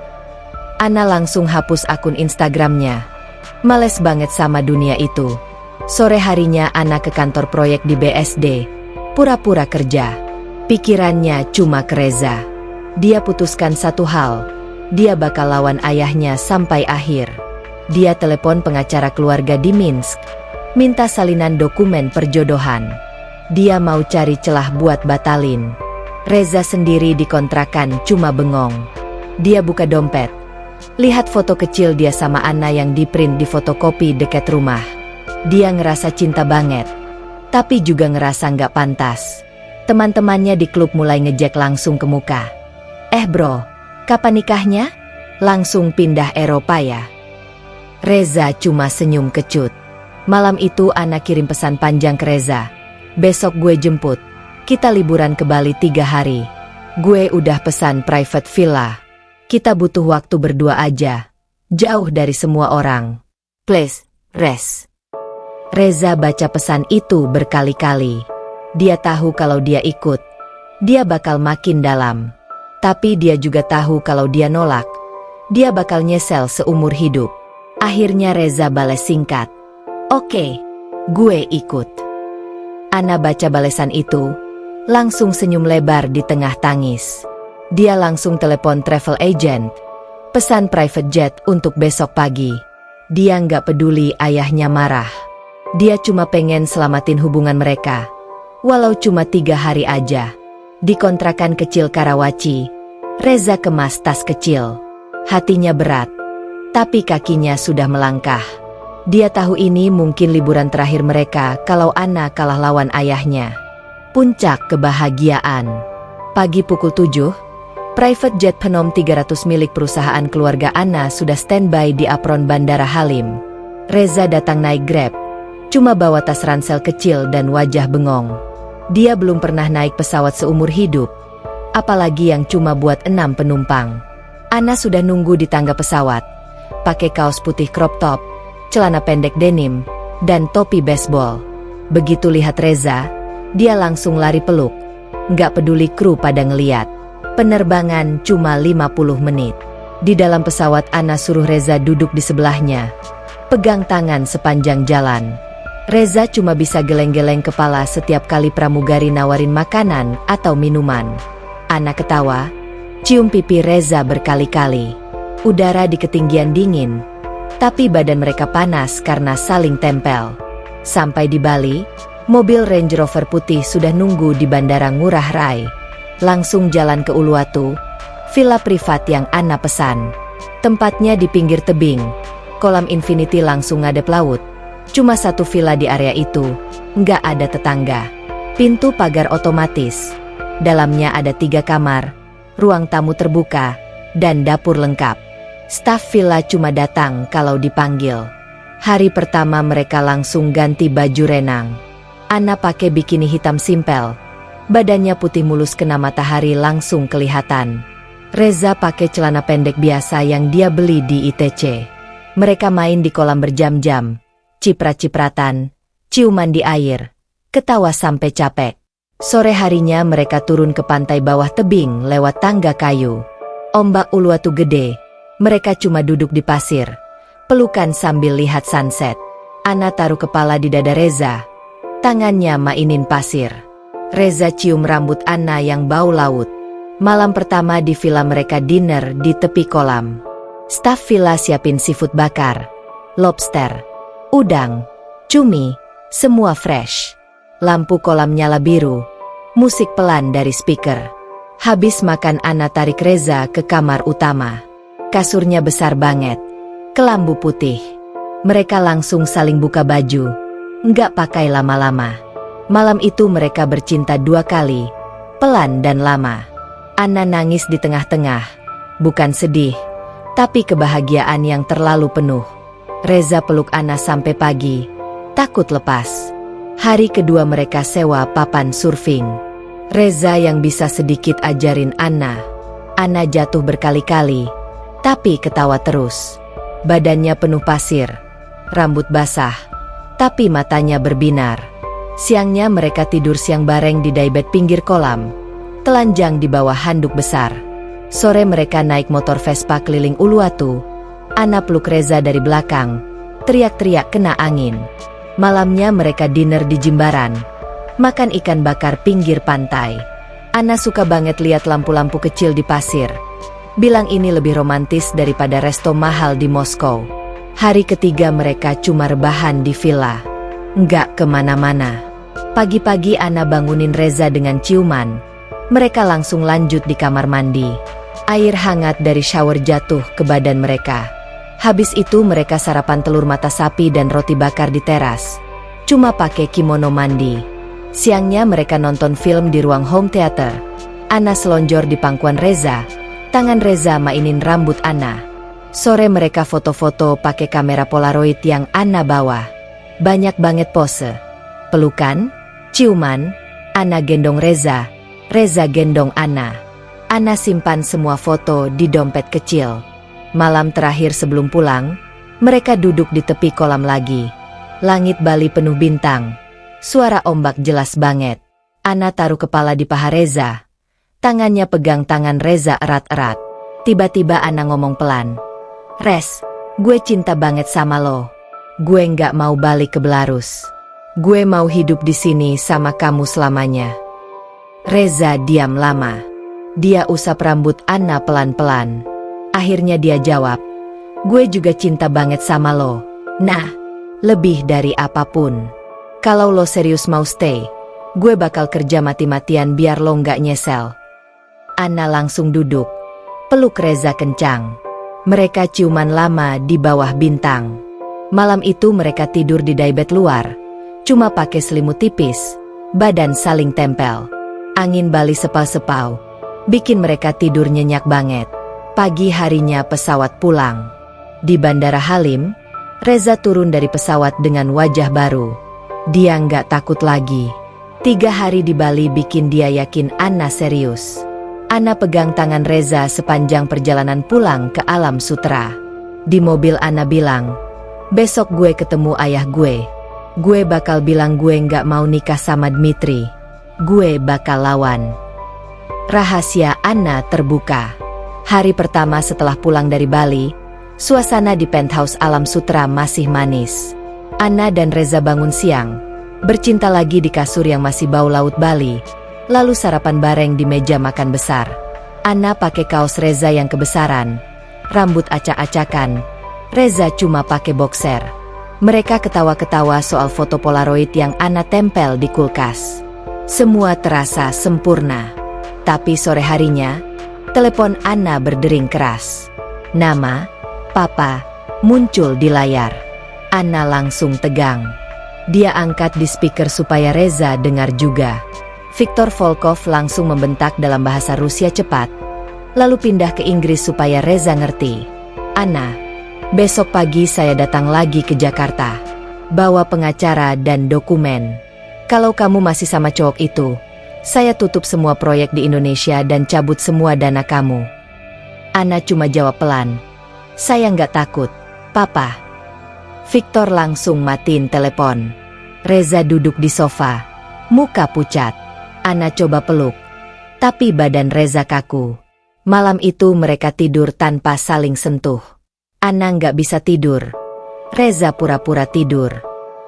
Anna langsung hapus akun Instagramnya. Males banget sama dunia itu. Sore harinya Anna ke kantor proyek di BSD. Pura-pura kerja. Pikirannya cuma ke Reza. Dia putuskan satu hal. Dia bakal lawan ayahnya sampai akhir. Dia telepon pengacara keluarga di Minsk. Minta salinan dokumen perjodohan. Dia mau cari celah buat batalin. Reza sendiri di kontrakan cuma bengong. Dia buka dompet. Lihat foto kecil dia sama Anna yang diprint di fotokopi dekat rumah. Dia ngerasa cinta banget. Tapi juga ngerasa nggak pantas. Teman-temannya di klub mulai ngejek langsung ke muka. Bro, kapan nikahnya? Langsung pindah Eropa ya? Reza cuma senyum kecut. Malam itu Anna kirim pesan panjang ke Reza. Besok gue jemput. Kita liburan ke Bali 3 hari. Gue udah pesan private villa. Kita butuh waktu berdua aja. Jauh dari semua orang. Please, Res. Reza baca pesan itu berkali-kali. Dia tahu kalau dia ikut, dia bakal makin dalam. Tapi dia juga tahu kalau dia nolak, dia bakal nyesel seumur hidup. Akhirnya Reza balas singkat. Oke, gue ikut. Anna baca balesan itu, langsung senyum lebar di tengah tangis. Dia langsung telepon travel agent, pesan private jet untuk besok pagi. Dia nggak peduli ayahnya marah. Dia cuma pengen selamatin hubungan mereka. Walau cuma 3 hari aja. Di kontrakan kecil Karawaci, Reza kemas tas kecil. Hatinya berat, tapi kakinya sudah melangkah. Dia tahu ini mungkin liburan terakhir mereka kalau Anna kalah lawan ayahnya. Puncak kebahagiaan. Pagi pukul 7, private jet Phenom 300 milik perusahaan keluarga Anna sudah standby di apron Bandara Halim. Reza datang naik Grab, cuma bawa tas ransel kecil dan wajah bengong. Dia belum pernah naik pesawat seumur hidup, apalagi yang cuma buat 6 penumpang. Anna sudah nunggu di tangga pesawat, pakai kaos putih crop top, celana pendek denim, dan topi baseball. Begitu lihat Reza, dia langsung lari peluk. Nggak peduli kru pada ngeliat. Penerbangan cuma 50 menit. Di dalam pesawat Anna suruh Reza duduk di sebelahnya. Pegang tangan sepanjang jalan. Reza cuma bisa geleng-geleng kepala setiap kali pramugari nawarin makanan atau minuman. Anna ketawa, cium pipi Reza berkali-kali. Udara di ketinggian dingin, tapi badan mereka panas karena saling tempel. Sampai di Bali, mobil Range Rover putih sudah nunggu di Bandara Ngurah Rai. Langsung jalan ke Uluwatu, villa privat yang Anna pesan. Tempatnya di pinggir tebing, kolam infinity langsung ngadep laut. Cuma satu villa di area itu, nggak ada tetangga. Pintu pagar otomatis. Dalamnya ada 3 kamar, ruang tamu terbuka, dan dapur lengkap. Staf villa cuma datang kalau dipanggil. Hari pertama mereka langsung ganti baju renang. Anna pakai bikini hitam simpel. Badannya putih mulus kena matahari langsung kelihatan. Reza pakai celana pendek biasa yang dia beli di ITC. Mereka main di kolam berjam-jam. Ciprat-cipratan, ciuman di air, ketawa sampai capek. Sore harinya mereka turun ke pantai bawah tebing lewat tangga kayu. Ombak Uluwatu gede, mereka cuma duduk di pasir, pelukan sambil lihat sunset. Anna taruh kepala di dada Reza, tangannya mainin pasir. Reza cium rambut Anna yang bau laut. Malam pertama di villa mereka dinner di tepi kolam. Staf villa siapin seafood bakar, lobster, udang, cumi, semua fresh. Lampu kolam nyala biru, musik pelan dari speaker. Habis makan Anna tarik Reza ke kamar utama. Kasurnya besar banget, kelambu putih. Mereka langsung saling buka baju, nggak pakai lama-lama. Malam itu mereka bercinta 2 kali, pelan dan lama. Anna nangis di tengah-tengah, bukan sedih, tapi kebahagiaan yang terlalu penuh. Reza peluk Anna sampai pagi, takut lepas. Hari kedua mereka sewa papan surfing. Reza yang bisa sedikit ajarin Anna. Anna jatuh berkali-kali, tapi ketawa terus. Badannya penuh pasir, rambut basah, tapi matanya berbinar. Siangnya mereka tidur siang bareng di daybed pinggir kolam, telanjang di bawah handuk besar. Sore mereka naik motor Vespa keliling Uluwatu. Anna peluk Reza dari belakang, teriak-teriak kena angin. Malamnya mereka dinner di Jimbaran, makan ikan bakar pinggir pantai. Anna suka banget lihat lampu-lampu kecil di pasir. Bilang ini lebih romantis daripada resto mahal di Moskow. Hari ketiga mereka cuma rebahan di villa, nggak kemana-mana. Pagi-pagi Anna bangunin Reza dengan ciuman. Mereka langsung lanjut di kamar mandi. Air hangat dari shower jatuh ke badan mereka. Habis itu mereka sarapan telur mata sapi dan roti bakar di teras. Cuma pakai kimono mandi. Siangnya mereka nonton film di ruang home theater. Anna selonjor di pangkuan Reza. Tangan Reza mainin rambut Anna. Sore mereka foto-foto pakai kamera Polaroid yang Anna bawa. Banyak banget pose. Pelukan, ciuman, Anna gendong Reza, Reza gendong Anna. Anna simpan semua foto di dompet kecil. Malam terakhir sebelum pulang, mereka duduk di tepi kolam lagi. Langit Bali penuh bintang. Suara ombak jelas banget. Anna taruh kepala di paha Reza. Tangannya pegang tangan Reza erat-erat. Tiba-tiba Anna ngomong pelan. "Res, gue cinta banget sama lo. Gue nggak mau balik ke Belarus. Gue mau hidup di sini sama kamu selamanya." Reza diam lama. Dia usap rambut Anna pelan-pelan. Akhirnya dia jawab, "Gue juga cinta banget sama lo. Nah, lebih dari apapun. Kalau lo serius mau stay, gue bakal kerja mati-matian biar lo nggak nyesel." Anna langsung duduk, peluk Reza kencang. Mereka ciuman lama di bawah bintang. Malam itu mereka tidur di daybed luar, cuma pakai selimut tipis, badan saling tempel. Angin Bali sepau-sepau, bikin mereka tidur nyenyak banget. Pagi harinya pesawat pulang. Di Bandara Halim, Reza turun dari pesawat dengan wajah baru. Dia nggak takut lagi. 3 hari di Bali bikin dia yakin Anna serius. Anna pegang tangan Reza sepanjang perjalanan pulang ke alam sutra. Di mobil Anna bilang, "Besok gue ketemu ayah gue. Gue bakal bilang gue nggak mau nikah sama Dmitri. Gue bakal lawan." Rahasia Anna terbuka. Hari pertama setelah pulang dari Bali, suasana di penthouse Alam Sutera masih manis. Anna dan Reza bangun siang, bercinta lagi di kasur yang masih bau laut Bali, lalu sarapan bareng di meja makan besar. Anna pakai kaos Reza yang kebesaran, rambut acak-acakan. Reza cuma pakai boxer. Mereka ketawa-ketawa soal foto Polaroid yang Anna tempel di kulkas. Semua terasa sempurna. Tapi sore harinya, telepon Anna berdering keras. Nama, Papa, muncul di layar. Anna langsung tegang. Dia angkat di speaker supaya Reza dengar juga. Viktor Volkov langsung membentak dalam bahasa Rusia cepat, lalu pindah ke Inggris supaya Reza ngerti. Anna, besok pagi saya datang lagi ke Jakarta. Bawa pengacara dan dokumen. Kalau kamu masih sama cowok itu, saya tutup semua proyek di Indonesia dan cabut semua dana kamu. Anna cuma jawab pelan. Saya nggak takut, Papa. Viktor langsung matiin telepon. Reza duduk di sofa, muka pucat. Anna coba peluk, tapi badan Reza kaku. Malam itu mereka tidur tanpa saling sentuh. Anna nggak bisa tidur. Reza pura-pura tidur.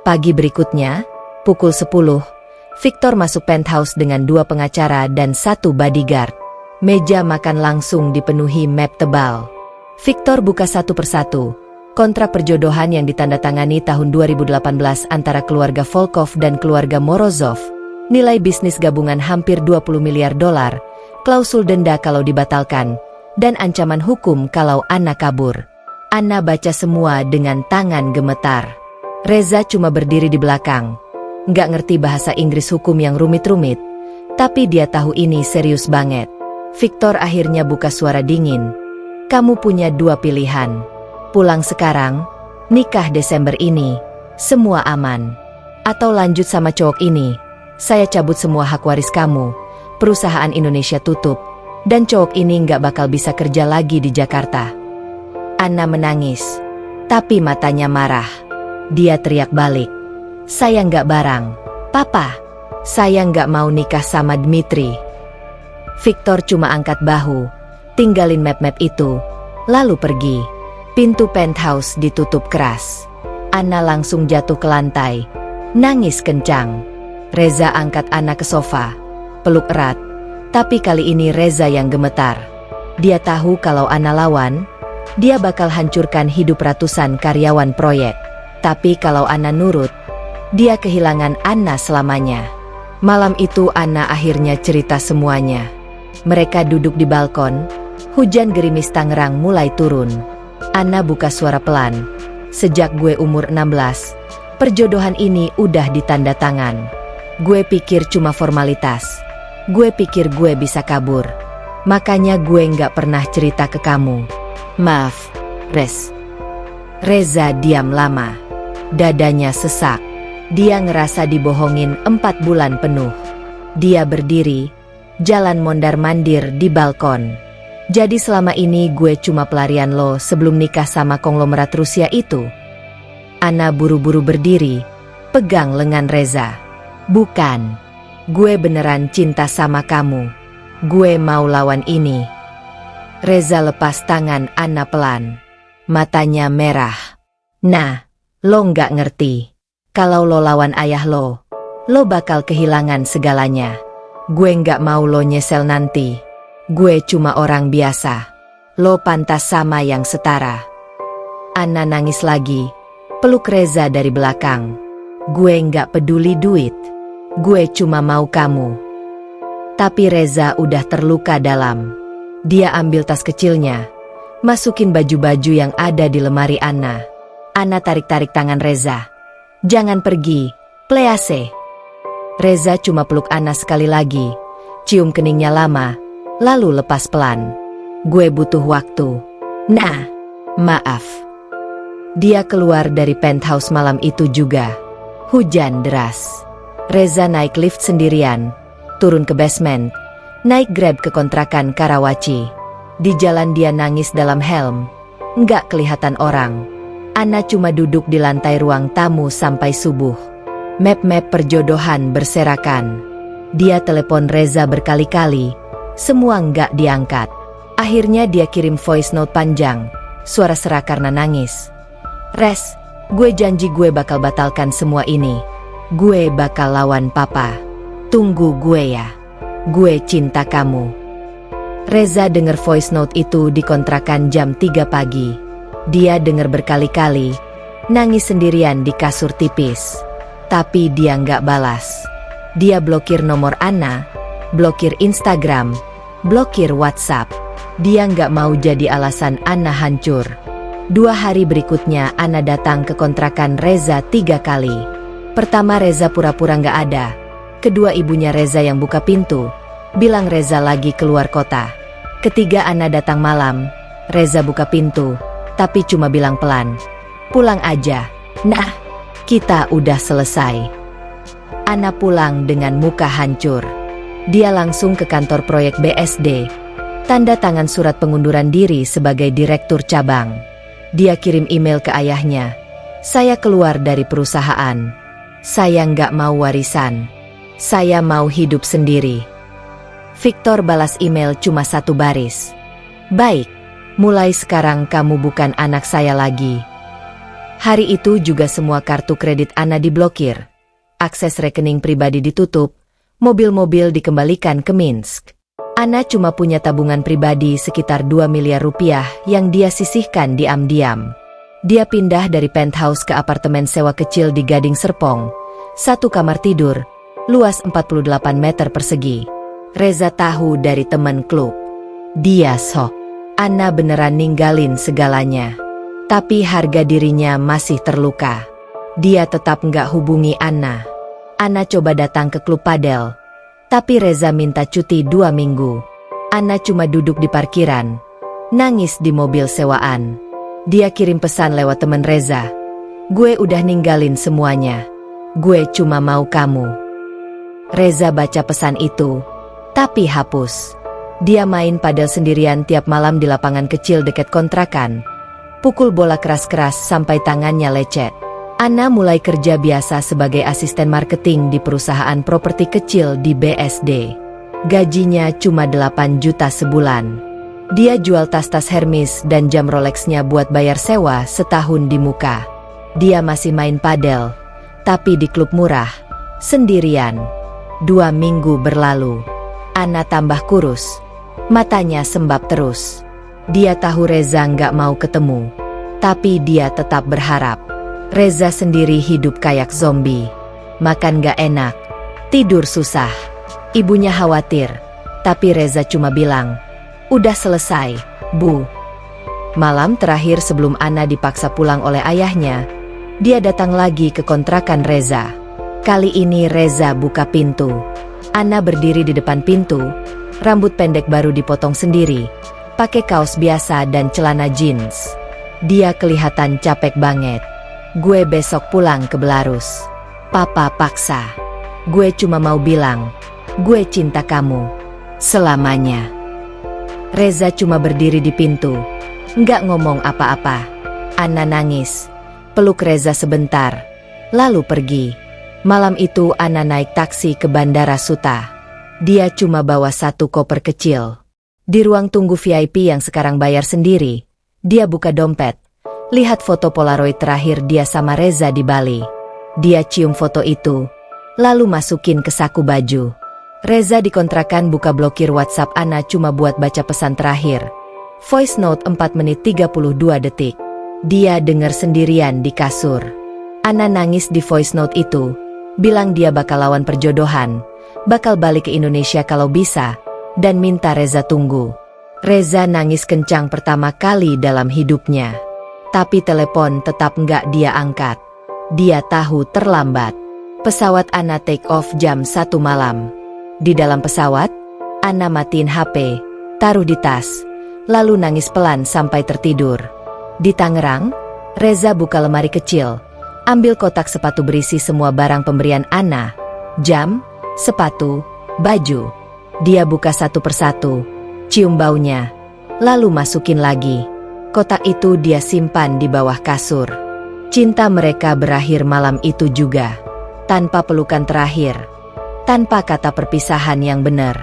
Pagi berikutnya, pukul 10, Viktor masuk penthouse dengan 2 pengacara dan 1 bodyguard. Meja makan langsung dipenuhi map tebal. Viktor buka satu persatu kontrak perjodohan yang ditandatangani tahun 2018 antara keluarga Volkov dan keluarga Morozov. Nilai bisnis gabungan hampir 20 miliar dolar, klausul denda kalau dibatalkan, dan ancaman hukum kalau Anna kabur. Anna baca semua dengan tangan gemetar. Reza cuma berdiri di belakang. Nggak ngerti bahasa Inggris hukum yang rumit-rumit, tapi dia tahu ini serius banget. Viktor akhirnya buka suara dingin. Kamu punya 2 pilihan. Pulang sekarang, nikah Desember ini, semua aman. Atau lanjut sama cowok ini, saya cabut semua hak waris kamu, perusahaan Indonesia tutup, dan cowok ini nggak bakal bisa kerja lagi di Jakarta. Anna menangis, tapi matanya marah. Dia teriak balik. Saya nggak barang, Papa. Saya nggak mau nikah sama Dmitri. Viktor cuma angkat bahu, tinggalin map-map itu, lalu pergi. Pintu penthouse ditutup keras. Anna langsung jatuh ke lantai, nangis kencang. Reza angkat Anna ke sofa, peluk erat, tapi kali ini Reza yang gemetar. Dia tahu kalau Anna lawan, dia bakal hancurkan hidup ratusan karyawan proyek. Tapi kalau Anna nurut, dia kehilangan Anna selamanya. Malam itu Anna akhirnya cerita semuanya. Mereka duduk di balkon, hujan gerimis Tangerang mulai turun. Anna buka suara pelan. Sejak gue umur 16, perjodohan ini udah ditanda tangan. Gue pikir cuma formalitas. Gue pikir gue bisa kabur. Makanya gue nggak pernah cerita ke kamu. Maaf, Reza diam lama. Dadanya sesak. Dia ngerasa dibohongin 4 bulan penuh. Dia berdiri, jalan mondar-mandir di balkon. Jadi selama ini gue cuma pelarian lo sebelum nikah sama konglomerat Rusia itu. Anna buru-buru berdiri, pegang lengan Reza. Bukan, gue beneran cinta sama kamu. Gue mau lawan ini. Reza lepas tangan Anna pelan. Matanya merah. Nah, lo nggak ngerti. Kalau lo lawan ayah lo bakal kehilangan segalanya. Gue nggak mau lo nyesel nanti. Gue cuma orang biasa. Lo pantas sama yang setara. Anna nangis lagi, peluk Reza dari belakang. Gue nggak peduli duit. Gue cuma mau kamu. Tapi Reza udah terluka dalam. Dia ambil tas kecilnya, masukin baju-baju yang ada di lemari Anna. Anna tarik-tarik tangan Reza. Jangan pergi, please. Reza cuma peluk Anna sekali lagi, cium keningnya lama, lalu lepas pelan. Gue butuh waktu. Nah, maaf. Dia keluar dari penthouse malam itu juga. Hujan deras. Reza naik lift sendirian, turun ke basement, naik Grab ke kontrakan Karawaci. Di jalan dia nangis dalam helm. Nggak kelihatan orang. Anna cuma duduk di lantai ruang tamu sampai subuh. Map-map perjodohan berserakan. Dia telepon Reza berkali-kali, semua nggak diangkat. Akhirnya dia kirim voice note panjang, suara serak karena nangis. "Res, gue janji gue bakal batalkan semua ini. Gue bakal lawan papa. Tunggu gue ya. Gue cinta kamu." Reza denger voice note itu di kontrakan jam 3 pagi. Dia denger berkali-kali, nangis sendirian di kasur tipis. Tapi dia nggak balas. Dia blokir nomor Anna, blokir Instagram, blokir WhatsApp. Dia nggak mau jadi alasan Anna hancur. 2 hari berikutnya Anna datang ke kontrakan Reza 3 kali. Pertama Reza pura-pura nggak ada. Kedua ibunya Reza yang buka pintu, bilang Reza lagi keluar kota. Ketiga Anna datang malam. Reza buka pintu, tapi cuma bilang pelan, "Pulang aja. Nah, kita udah selesai." Anna pulang dengan muka hancur. Dia langsung ke kantor proyek BSD. Tanda tangan surat pengunduran diri sebagai direktur cabang. Dia kirim email ke ayahnya. "Saya keluar dari perusahaan. Saya nggak mau warisan. Saya mau hidup sendiri." Victor balas email cuma 1 baris. "Baik, mulai sekarang kamu bukan anak saya lagi." Hari itu juga semua kartu kredit Anna diblokir. Akses rekening pribadi ditutup, mobil-mobil dikembalikan ke Minsk. Anna cuma punya tabungan pribadi sekitar 2 miliar rupiah yang dia sisihkan diam-diam. Dia pindah dari penthouse ke apartemen sewa kecil di Gading Serpong. 1 kamar tidur, luas 48 meter persegi. Reza tahu dari teman klub. Dia sok. Anna beneran ninggalin segalanya. Tapi harga dirinya masih terluka. Dia tetap nggak hubungi Anna. Anna coba datang ke klub padel. Tapi Reza minta cuti 2 minggu. Anna cuma duduk di parkiran, nangis di mobil sewaan. Dia kirim pesan lewat teman Reza. "Gue udah ninggalin semuanya. Gue cuma mau kamu." Reza baca pesan itu, tapi hapus. Dia main padel sendirian tiap malam di lapangan kecil dekat kontrakan. Pukul bola keras-keras sampai tangannya lecet. Anna mulai kerja biasa sebagai asisten marketing di perusahaan properti kecil di BSD. Gajinya cuma 8 juta sebulan. Dia jual tas-tas Hermes dan jam Rolexnya buat bayar sewa setahun di muka. Dia masih main padel, tapi di klub murah, sendirian. 2 minggu berlalu. Anna tambah kurus. Matanya sembab terus. Dia tahu Reza nggak mau ketemu. Tapi dia tetap berharap. Reza sendiri hidup kayak zombie. Makan gak enak, tidur susah. Ibunya khawatir, tapi Reza cuma bilang, "Udah selesai, Bu." Malam terakhir sebelum Anna dipaksa pulang oleh ayahnya, dia datang lagi ke kontrakan Reza. Kali ini Reza buka pintu. Anna berdiri di depan pintu, rambut pendek baru dipotong sendiri, pakai kaos biasa dan celana jeans. Dia kelihatan capek banget. "Gue besok pulang ke Belarus. Papa paksa. Gue cuma mau bilang, gue cinta kamu. Selamanya." Reza cuma berdiri di pintu, nggak ngomong apa-apa. Anna nangis, peluk Reza sebentar, lalu pergi. Malam itu Anna naik taksi ke Bandara Suta. Dia cuma bawa 1 koper kecil. Di ruang tunggu VIP yang sekarang bayar sendiri, dia buka dompet. Lihat foto Polaroid terakhir dia sama Reza di Bali. Dia cium foto itu, lalu masukin ke saku baju. Reza dikontrakan buka blokir WhatsApp Anna cuma buat baca pesan terakhir. Voice note 4 menit 32 detik. Dia dengar sendirian di kasur. Anna nangis di voice note itu, bilang dia bakal lawan perjodohan, bakal balik ke Indonesia kalau bisa, dan minta Reza tunggu. Reza nangis kencang pertama kali dalam hidupnya. Tapi telepon tetap nggak dia angkat. Dia tahu terlambat. Pesawat Anna take off jam 1 malam. Di dalam pesawat, Anna matiin HP, taruh di tas, lalu nangis pelan sampai tertidur. Di Tangerang, Reza buka lemari kecil, ambil kotak sepatu berisi semua barang pemberian Anna, jam, sepatu, baju. Dia buka satu persatu, cium baunya, lalu masukin lagi. Kotak itu dia simpan di bawah kasur. Cinta mereka berakhir malam itu juga. Tanpa pelukan terakhir. Tanpa kata perpisahan yang benar.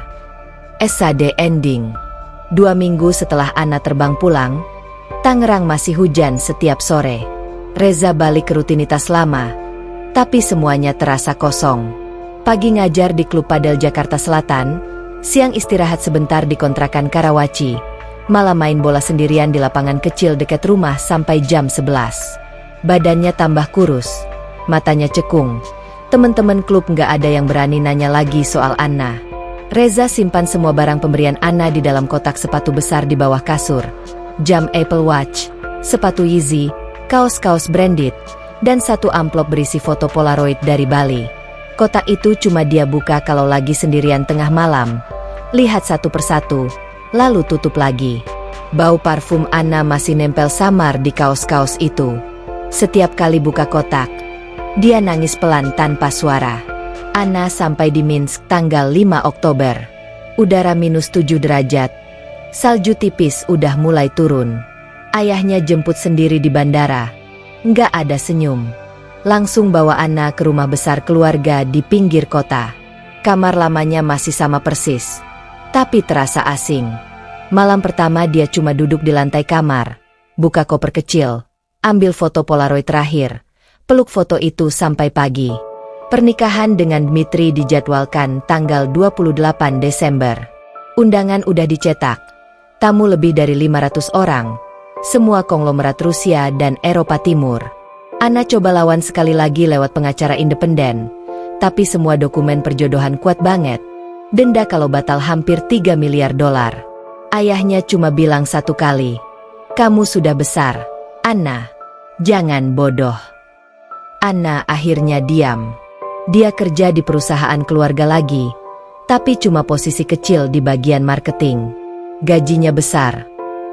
SAD ending. 2 minggu setelah Anna terbang pulang, Tangerang masih hujan setiap sore. Reza balik ke rutinitas lama, tapi semuanya terasa kosong. Pagi ngajar di klub padel Jakarta Selatan, siang istirahat sebentar di kontrakan Karawaci, malam main bola sendirian di lapangan kecil dekat rumah sampai jam 11. Badannya tambah kurus, matanya cekung. Teman-teman klub nggak ada yang berani nanya lagi soal Anna. Reza simpan semua barang pemberian Anna di dalam kotak sepatu besar di bawah kasur. Jam Apple Watch, sepatu Yeezy, kaos-kaos branded, dan satu amplop berisi foto Polaroid dari Bali. Kotak itu cuma dia buka kalau lagi sendirian tengah malam. Lihat satu persatu, lalu tutup lagi. Bau parfum Anna masih nempel samar di kaos-kaos itu. Setiap kali buka kotak, dia nangis pelan tanpa suara. Anna sampai di Minsk tanggal 5 Oktober. Udara -7 derajat. Salju tipis udah mulai turun. Ayahnya jemput sendiri di bandara. Nggak ada senyum. Langsung bawa Anna ke rumah besar keluarga di pinggir kota. Kamar lamanya masih sama persis, tapi terasa asing. Malam pertama dia cuma duduk di lantai kamar, buka koper kecil, ambil foto Polaroid terakhir, peluk foto itu sampai pagi. Pernikahan dengan Dmitri dijadwalkan tanggal 28 Desember. Undangan udah dicetak. Tamu lebih dari 500 orang. Semua konglomerat Rusia dan Eropa Timur. Anna coba lawan sekali lagi lewat pengacara independen. Tapi semua dokumen perjodohan kuat banget. Denda kalau batal hampir 3 miliar dolar. Ayahnya cuma bilang satu kali. Kamu sudah besar, Anna. Jangan bodoh. Anna akhirnya diam. Dia kerja di perusahaan keluarga lagi. Tapi cuma posisi kecil di bagian marketing. Gajinya besar,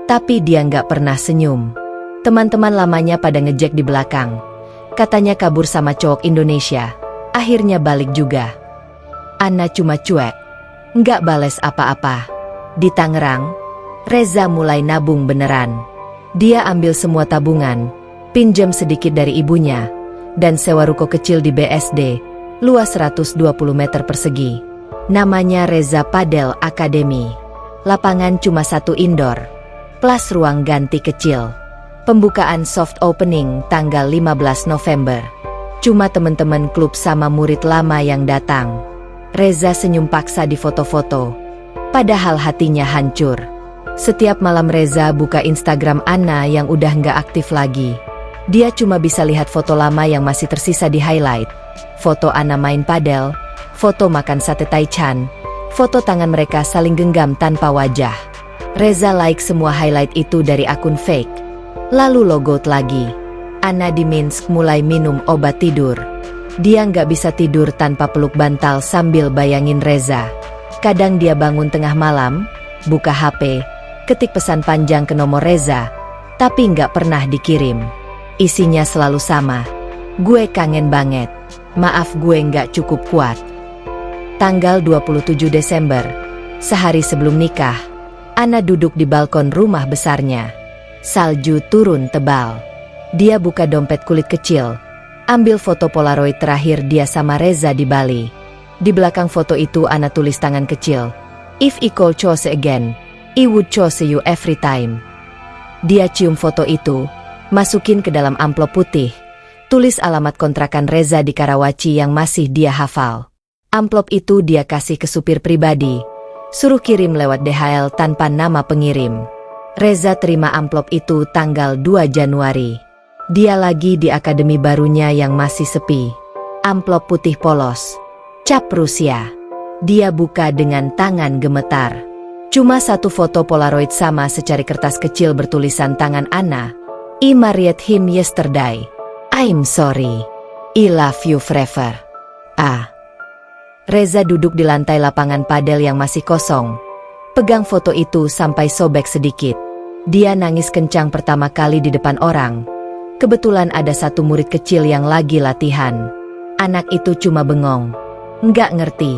tapi dia nggak pernah senyum. Teman-teman lamanya pada ngejek di belakang. Katanya kabur sama cowok Indonesia. Akhirnya balik juga. Anna cuma cuek, nggak bales apa-apa. Di Tangerang, Reza mulai nabung beneran. Dia ambil semua tabungan, pinjam sedikit dari ibunya, dan sewa ruko kecil di BSD, luas 120 meter persegi. Namanya Reza Padel Academy. Lapangan cuma satu indoor, plus ruang ganti kecil. Pembukaan soft opening tanggal 15 November. Cuma teman-teman klub sama murid lama yang datang. Reza senyum paksa di foto-foto, padahal hatinya hancur. Setiap malam Reza buka Instagram Anna yang udah nggak aktif lagi. Dia cuma bisa lihat foto lama yang masih tersisa di highlight. Foto Anna main padel, foto makan sate taichan, foto tangan mereka saling genggam tanpa wajah. Reza like semua highlight itu dari akun fake. Lalu logout lagi. Anna di Minsk mulai minum obat tidur. Dia nggak bisa tidur tanpa peluk bantal sambil bayangin Reza. Kadang dia bangun tengah malam, buka HP, ketik pesan panjang ke nomor Reza, tapi nggak pernah dikirim. Isinya selalu sama. Gue kangen banget. Maaf gue nggak cukup kuat. Tanggal 27 Desember, sehari sebelum nikah, Anna duduk di balkon rumah besarnya. Salju turun tebal. Dia buka dompet kulit kecil, ambil foto Polaroid terakhir dia sama Reza di Bali. Di belakang foto itu Anna tulis tangan kecil, "If I could choose again, I would choose you every time." Dia cium foto itu, masukin ke dalam amplop putih, tulis alamat kontrakan Reza di Karawaci yang masih dia hafal. Amplop itu dia kasih ke supir pribadi, suruh kirim lewat DHL tanpa nama pengirim. Reza terima amplop itu tanggal 2 Januari. Dia lagi di akademi barunya yang masih sepi. Amplop putih polos, cap Rusia. Dia buka dengan tangan gemetar. Cuma satu foto Polaroid sama secari kertas kecil bertulisan tangan Anna. I married him yesterday. I'm sorry. I love you forever. Reza duduk di lantai lapangan padel yang masih kosong. Pegang foto itu sampai sobek sedikit. Dia nangis kencang pertama kali di depan orang. Kebetulan ada satu murid kecil yang lagi latihan. Anak itu cuma bengong. Nggak ngerti.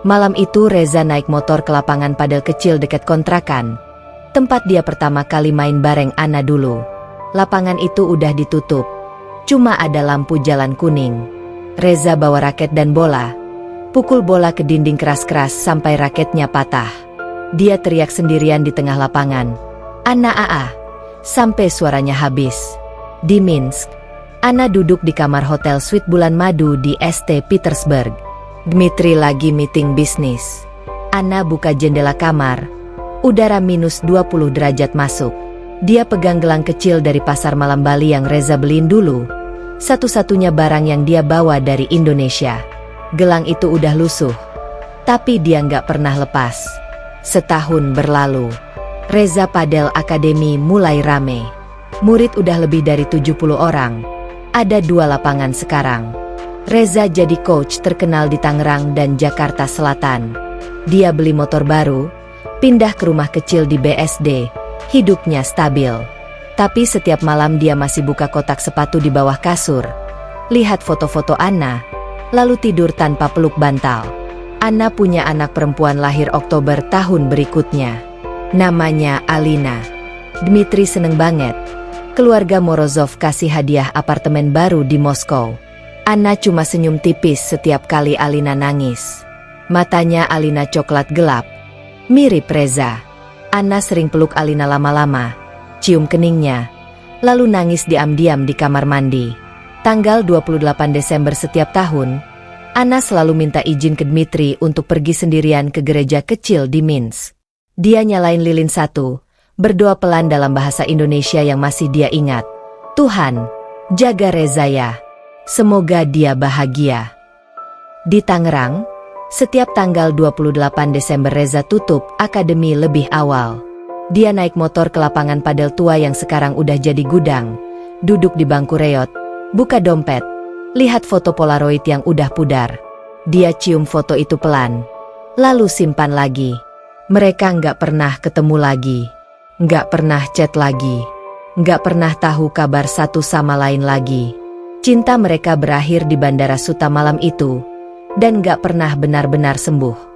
Malam itu Reza naik motor ke lapangan padel kecil dekat kontrakan. Tempat dia pertama kali main bareng Anna dulu. Lapangan itu udah ditutup. Cuma ada lampu jalan kuning. Reza bawa raket dan bola. Pukul bola ke dinding keras-keras sampai raketnya patah. Dia teriak sendirian di tengah lapangan. Anna Aa. Sampai suaranya habis. Di Minsk, Anna duduk di kamar hotel suite bulan madu di St. Petersburg. Dmitri lagi meeting bisnis. Anna buka jendela kamar. Udara minus 20 derajat masuk. Dia pegang gelang kecil dari pasar malam Bali yang Reza beliin dulu. Satu-satunya barang yang dia bawa dari Indonesia. Gelang itu udah lusuh. Tapi dia nggak pernah lepas. Setahun berlalu. Reza Padel Academy mulai rame. Murid udah lebih dari 70 orang. Ada 2 lapangan sekarang. Reza jadi coach terkenal di Tangerang dan Jakarta Selatan. Dia beli motor baru, pindah ke rumah kecil di BSD. Hidupnya stabil. Tapi setiap malam dia masih buka kotak sepatu di bawah kasur. Lihat foto-foto Anna, lalu tidur tanpa peluk bantal. Anna punya anak perempuan lahir Oktober tahun berikutnya. Namanya Alina. Dmitri seneng banget. Keluarga Morozov kasih hadiah apartemen baru di Moskow. Anna cuma senyum tipis setiap kali Alina nangis. Matanya Alina coklat gelap. Mirip Reza. Anna sering peluk Alina lama-lama. Cium keningnya. Lalu nangis diam-diam di kamar mandi. Tanggal 28 Desember setiap tahun, Anna selalu minta izin ke Dmitri untuk pergi sendirian ke gereja kecil di Minsk. Dia nyalain lilin satu, berdoa pelan dalam bahasa Indonesia yang masih dia ingat. Tuhan, jaga Reza ya. Semoga dia bahagia. Di Tangerang, setiap tanggal 28 Desember Reza tutup akademi lebih awal. Dia naik motor ke lapangan padel tua yang sekarang udah jadi gudang. Duduk di bangku reot, buka dompet, lihat foto Polaroid yang udah pudar. Dia cium foto itu pelan, lalu simpan lagi. Mereka nggak pernah ketemu lagi, nggak pernah chat lagi, nggak pernah tahu kabar satu sama lain lagi. Cinta mereka berakhir di Bandara Suta malam itu, dan gak pernah benar-benar sembuh.